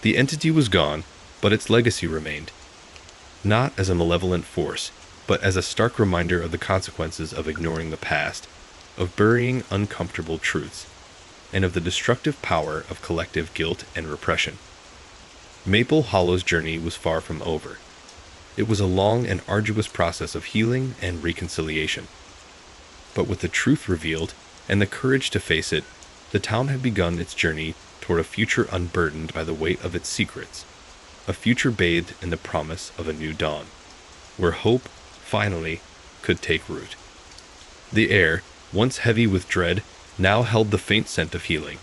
The entity was gone, but its legacy remained. Not as a malevolent force, but as a stark reminder of the consequences of ignoring the past, of burying uncomfortable truths, and of the destructive power of collective guilt and repression. Maple Hollow's journey was far from over. It was a long and arduous process of healing and reconciliation. But with the truth revealed and the courage to face it, the town had begun its journey toward a future unburdened by the weight of its secrets, a future bathed in the promise of a new dawn, where hope, finally, could take root. The air, once heavy with dread, now held the faint scent of healing,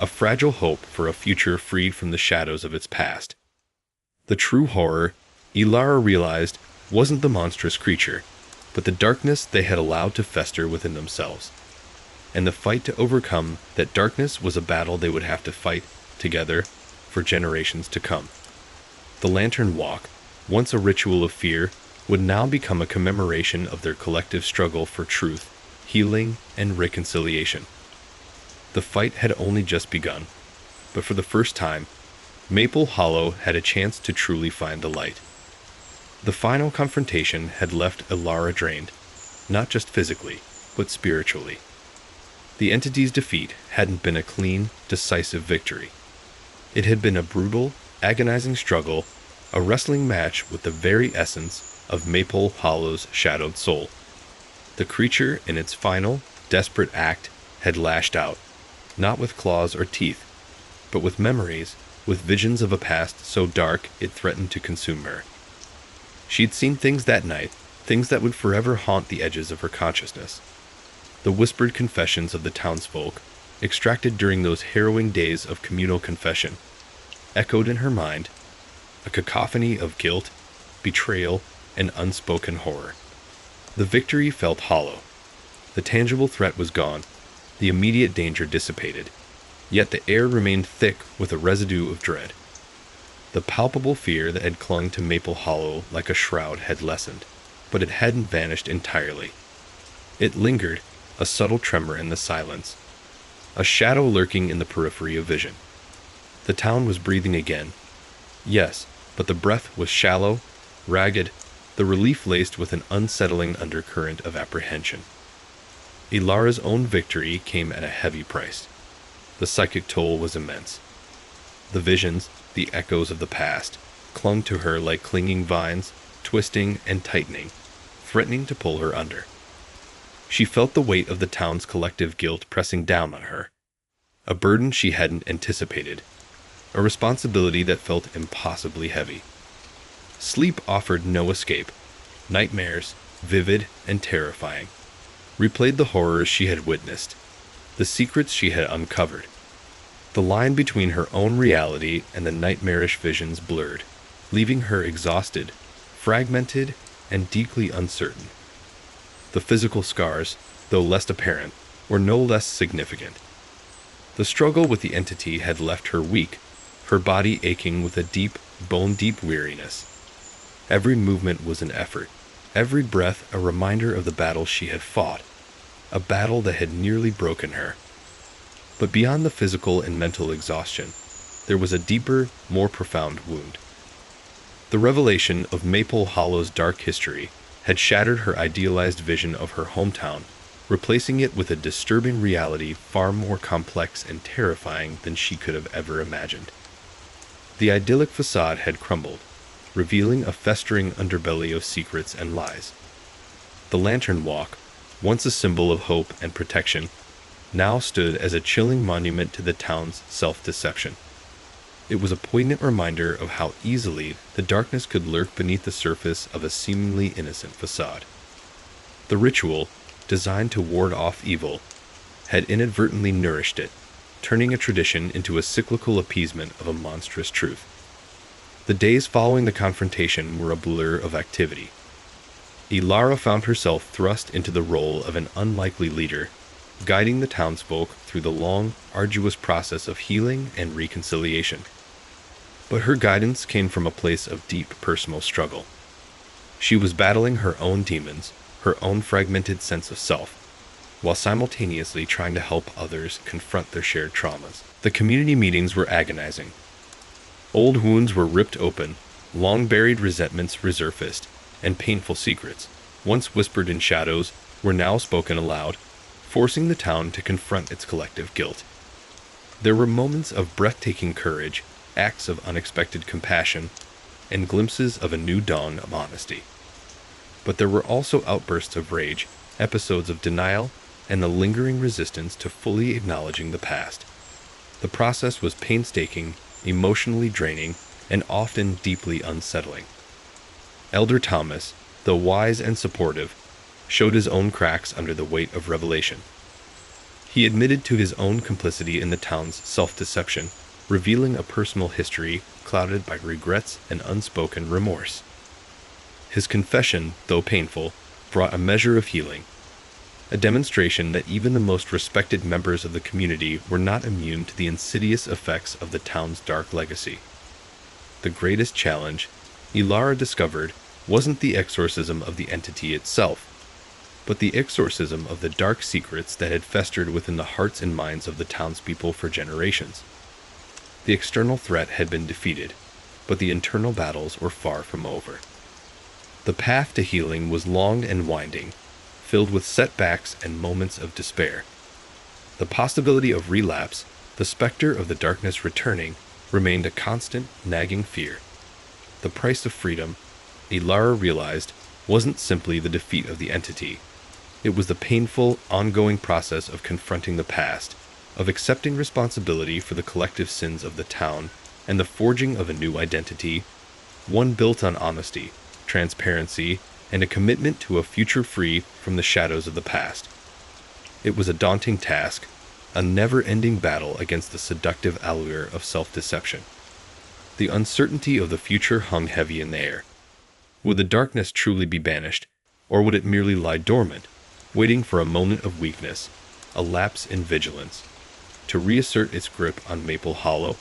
a fragile hope for a future freed from the shadows of its past. The true horror, Ilara realized, wasn't the monstrous creature, but the darkness they had allowed to fester within themselves. And the fight to overcome that darkness was a battle they would have to fight together for generations to come. The Lantern Walk, once a ritual of fear, would now become a commemoration of their collective struggle for truth, healing, and reconciliation. The fight had only just begun, but for the first time, Maple Hollow had a chance to truly find the light. The final confrontation had left Ilara drained, not just physically, but spiritually. The entity's defeat hadn't been a clean, decisive victory. It had been a brutal, agonizing struggle, a wrestling match with the very essence of Maple Hollow's shadowed soul. The creature, in its final, desperate act, had lashed out, not with claws or teeth, but with memories, with visions of a past so dark it threatened to consume her. She'd seen things that night, things that would forever haunt the edges of her consciousness. The whispered confessions of the townsfolk, extracted during those harrowing days of communal confession, echoed in her mind, a cacophony of guilt, betrayal, and unspoken horror. The victory felt hollow. The tangible threat was gone, the immediate danger dissipated, yet the air remained thick with a residue of dread. The palpable fear that had clung to Maple Hollow like a shroud had lessened, but it hadn't vanished entirely. It lingered, a subtle tremor in the silence, a shadow lurking in the periphery of vision. The town was breathing again. Yes, but the breath was shallow, ragged, the relief laced with an unsettling undercurrent of apprehension. Ilara's own victory came at a heavy price. The psychic toll was immense. The visions, the echoes of the past, clung to her like clinging vines, twisting and tightening, threatening to pull her under. She felt the weight of the town's collective guilt pressing down on her, a burden she hadn't anticipated, a responsibility that felt impossibly heavy. Sleep offered no escape. Nightmares, vivid and terrifying, replayed the horrors she had witnessed, the secrets she had uncovered. The line between her own reality and the nightmarish visions blurred, leaving her exhausted, fragmented and deeply uncertain. The physical scars, though less apparent, were no less significant. The struggle with the entity had left her weak, her body aching with a deep, bone-deep weariness. Every movement was an effort, every breath a reminder of the battle she had fought, a battle that had nearly broken her. But beyond the physical and mental exhaustion, there was a deeper, more profound wound. The revelation of Maple Hollow's dark history had shattered her idealized vision of her hometown, replacing it with a disturbing reality far more complex and terrifying than she could have ever imagined. The idyllic facade had crumbled, revealing a festering underbelly of secrets and lies. The Lantern Walk, once a symbol of hope and protection, now stood as a chilling monument to the town's self-deception. It was a poignant reminder of how easily the darkness could lurk beneath the surface of a seemingly innocent facade. The ritual, designed to ward off evil, had inadvertently nourished it, turning a tradition into a cyclical appeasement of a monstrous truth. The days following the confrontation were a blur of activity. Ilara found herself thrust into the role of an unlikely leader, guiding the townsfolk through the long, arduous process of healing and reconciliation. But her guidance came from a place of deep personal struggle. She was battling her own demons, her own fragmented sense of self, while simultaneously trying to help others confront their shared traumas. The community meetings were agonizing. Old wounds were ripped open, long-buried resentments resurfaced, and painful secrets, once whispered in shadows, were now spoken aloud, forcing the town to confront its collective guilt. There were moments of breathtaking courage, acts of unexpected compassion, and glimpses of a new dawn of honesty. But there were also outbursts of rage, episodes of denial, and the lingering resistance to fully acknowledging the past. The process was painstaking, emotionally draining, and often deeply unsettling. Elder Thomas, though wise and supportive, showed his own cracks under the weight of revelation. He admitted to his own complicity in the town's self-deception, revealing a personal history clouded by regrets and unspoken remorse. His confession, though painful, brought a measure of healing, a demonstration that even the most respected members of the community were not immune to the insidious effects of the town's dark legacy. The greatest challenge, Ilara discovered, wasn't the exorcism of the entity itself, but the exorcism of the dark secrets that had festered within the hearts and minds of the townspeople for generations. The external threat had been defeated, but the internal battles were far from over. The path to healing was long and winding, filled with setbacks and moments of despair. The possibility of relapse, the specter of the darkness returning, remained a constant, nagging fear. The price of freedom, Ilara realized, wasn't simply the defeat of the entity. It was the painful, ongoing process of confronting the past, of accepting responsibility for the collective sins of the town, and the forging of a new identity, one built on honesty, transparency, and a commitment to a future free from the shadows of the past. It was a daunting task, a never-ending battle against the seductive allure of self-deception. The uncertainty of the future hung heavy in the air. Would the darkness truly be banished, or would it merely lie dormant, waiting for a moment of weakness, a lapse in vigilance, to reassert its grip on Maple Hollow?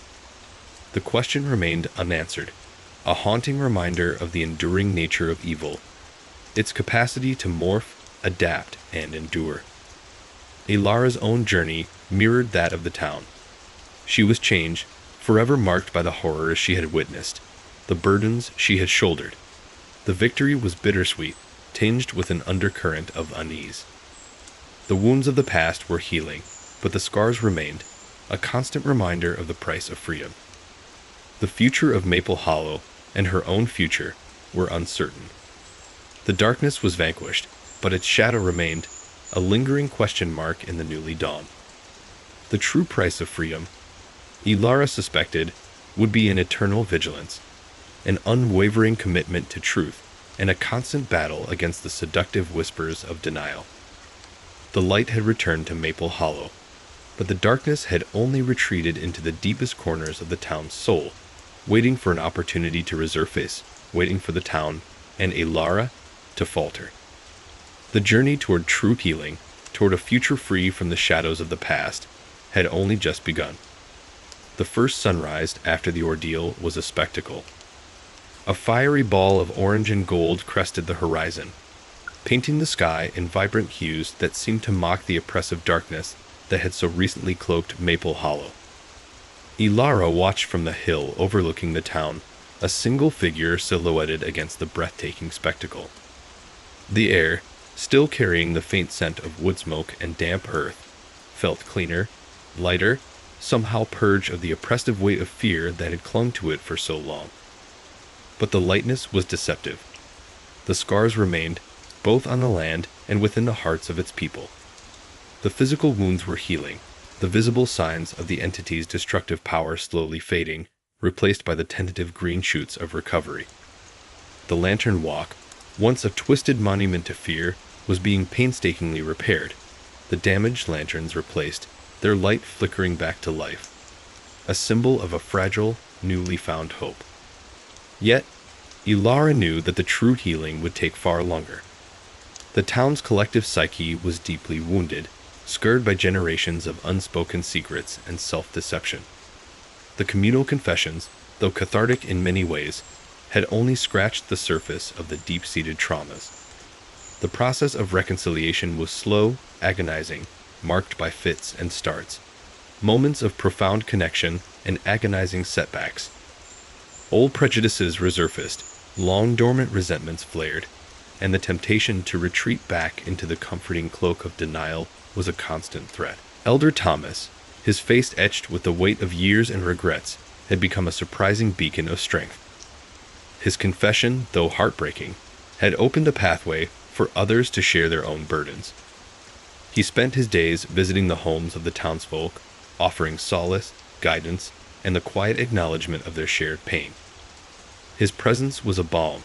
The question remained unanswered, a haunting reminder of the enduring nature of evil, its capacity to morph, adapt, and endure. Ilara's own journey mirrored that of the town. She was changed, forever marked by the horrors she had witnessed, the burdens she had shouldered. The victory was bittersweet, tinged with an undercurrent of unease. The wounds of the past were healing, but the scars remained, a constant reminder of the price of freedom. The future of Maple Hollow, and her own future, were uncertain. The darkness was vanquished, but its shadow remained, a lingering question mark in the newly dawn. The true price of freedom, Ilara suspected, would be an eternal vigilance, an unwavering commitment to truth, and a constant battle against the seductive whispers of denial. The light had returned to Maple Hollow, but the darkness had only retreated into the deepest corners of the town's soul, waiting for an opportunity to resurface, waiting for the town, and Ilara to falter. The journey toward true healing, toward a future free from the shadows of the past, had only just begun. The first sunrise after the ordeal was a spectacle. A fiery ball of orange and gold crested the horizon, painting the sky in vibrant hues that seemed to mock the oppressive darkness that had so recently cloaked Maple Hollow. Ilara watched from the hill overlooking the town, a single figure silhouetted against the breathtaking spectacle. The air, still carrying the faint scent of wood smoke and damp earth, felt cleaner, lighter, somehow purged of the oppressive weight of fear that had clung to it for so long. But the lightness was deceptive. The scars remained, both on the land and within the hearts of its people. The physical wounds were healing, the visible signs of the entity's destructive power slowly fading, replaced by the tentative green shoots of recovery. The lantern walk, once a twisted monument to fear, was being painstakingly repaired, the damaged lanterns replaced, their light flickering back to life, a symbol of a fragile, newly found hope. Yet, Ilara knew that the true healing would take far longer. The town's collective psyche was deeply wounded, scarred by generations of unspoken secrets and self-deception. The communal confessions, though cathartic in many ways, had only scratched the surface of the deep-seated traumas. The process of reconciliation was slow, agonizing, marked by fits and starts, moments of profound connection and agonizing setbacks. Old prejudices resurfaced, long-dormant resentments flared, and the temptation to retreat back into the comforting cloak of denial was a constant threat. Elder Thomas, his face etched with the weight of years and regrets, had become a surprising beacon of strength. His confession, though heartbreaking, had opened a pathway for others to share their own burdens. He spent his days visiting the homes of the townsfolk, offering solace, guidance, and the quiet acknowledgement of their shared pain. His presence was a balm,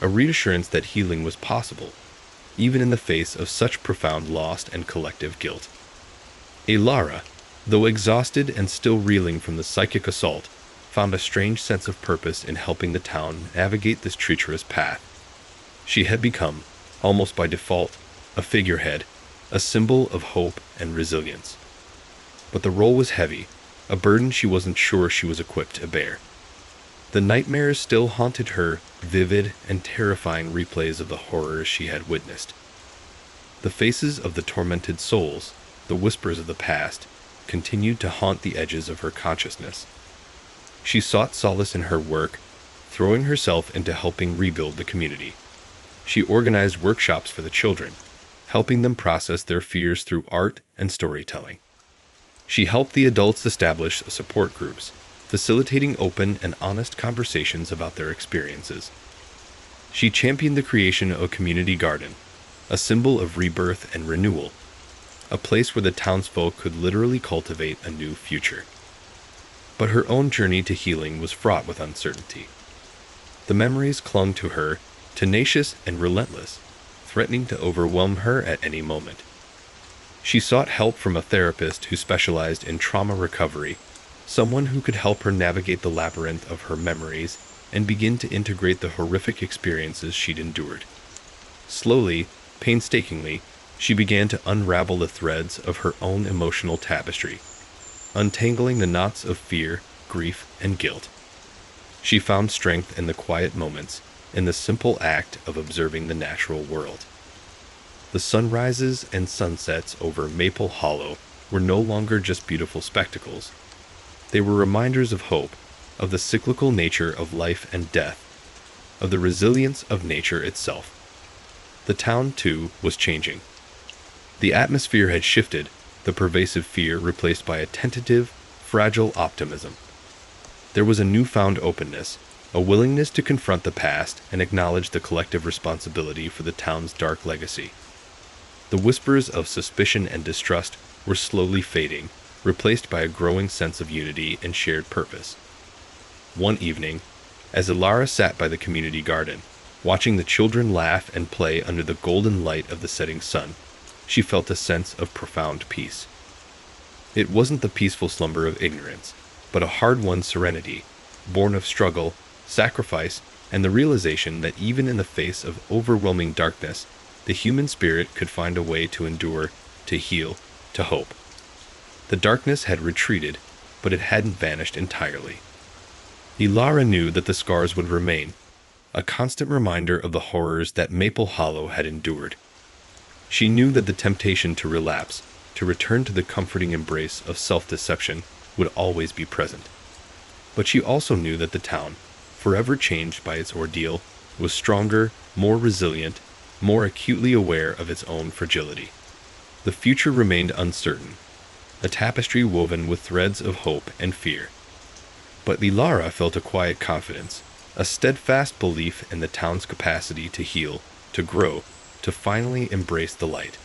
a reassurance that healing was possible, even in the face of such profound loss and collective guilt. Ilara, though exhausted and still reeling from the psychic assault, found a strange sense of purpose in helping the town navigate this treacherous path. She had become, almost by default, a figurehead, a symbol of hope and resilience. But the role was heavy, a burden she wasn't sure she was equipped to bear. The nightmares still haunted her, vivid and terrifying replays of the horrors she had witnessed. The faces of the tormented souls, the whispers of the past, continued to haunt the edges of her consciousness. She sought solace in her work, throwing herself into helping rebuild the community. She organized workshops for the children, helping them process their fears through art and storytelling. She helped the adults establish support groups, facilitating open and honest conversations about their experiences. She championed the creation of a community garden, a symbol of rebirth and renewal, a place where the townsfolk could literally cultivate a new future. But her own journey to healing was fraught with uncertainty. The memories clung to her, tenacious and relentless, threatening to overwhelm her at any moment. She sought help from a therapist who specialized in trauma recovery, someone who could help her navigate the labyrinth of her memories and begin to integrate the horrific experiences she'd endured. Slowly, painstakingly, she began to unravel the threads of her own emotional tapestry, untangling the knots of fear, grief, and guilt. She found strength in the quiet moments, in the simple act of observing the natural world. The sunrises and sunsets over Maple Hollow were no longer just beautiful spectacles. They were reminders of hope, of the cyclical nature of life and death, of the resilience of nature itself. The town, too, was changing. The atmosphere had shifted, the pervasive fear replaced by a tentative, fragile optimism. There was a newfound openness, a willingness to confront the past and acknowledge the collective responsibility for the town's dark legacy. The whispers of suspicion and distrust were slowly fading, replaced by a growing sense of unity and shared purpose. One evening, as Ilara sat by the community garden, watching the children laugh and play under the golden light of the setting sun, she felt a sense of profound peace. It wasn't the peaceful slumber of ignorance, but a hard-won serenity, born of struggle, sacrifice, and the realization that even in the face of overwhelming darkness, the human spirit could find a way to endure, to heal, to hope. The darkness had retreated, but it hadn't vanished entirely. Ilara knew that the scars would remain, a constant reminder of the horrors that Maple Hollow had endured. She knew that the temptation to relapse, to return to the comforting embrace of self-deception, would always be present. But she also knew that the town, forever changed by its ordeal, was stronger, more resilient, more acutely aware of its own fragility. The future remained uncertain, a tapestry woven with threads of hope and fear. But Ilara felt a quiet confidence, a steadfast belief in the town's capacity to heal, to grow, to finally embrace the light.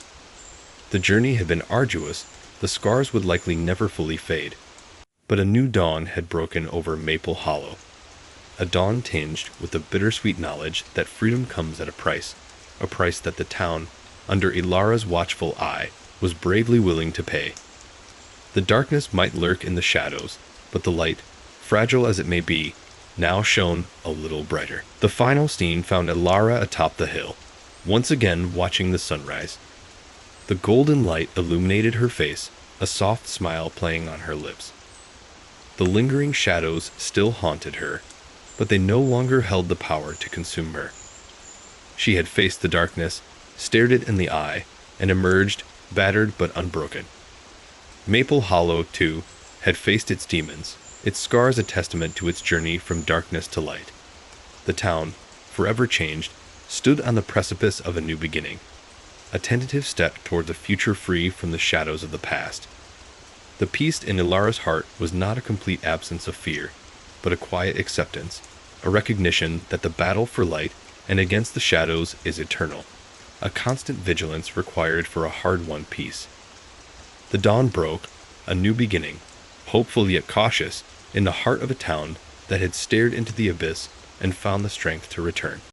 The journey had been arduous, the scars would likely never fully fade. But a new dawn had broken over Maple Hollow. A dawn tinged with the bittersweet knowledge that freedom comes at a price that the town, under Ilara's watchful eye, was bravely willing to pay. The darkness might lurk in the shadows, but the light, fragile as it may be, now shone a little brighter. The final scene found Ilara atop the hill, once again watching the sunrise. The golden light illuminated her face, a soft smile playing on her lips. The lingering shadows still haunted her, but they no longer held the power to consume her. She had faced the darkness, stared it in the eye, and emerged, battered but unbroken. Maple Hollow, too, had faced its demons, its scars a testament to its journey from darkness to light. The town, forever changed, stood on the precipice of a new beginning, a tentative step toward a future free from the shadows of the past. The peace in Ilara's heart was not a complete absence of fear, but a quiet acceptance, a recognition that the battle for light and against the shadows is eternal, a constant vigilance required for a hard-won peace. The dawn broke, a new beginning, hopeful yet cautious, in the heart of a town that had stared into the abyss and found the strength to return.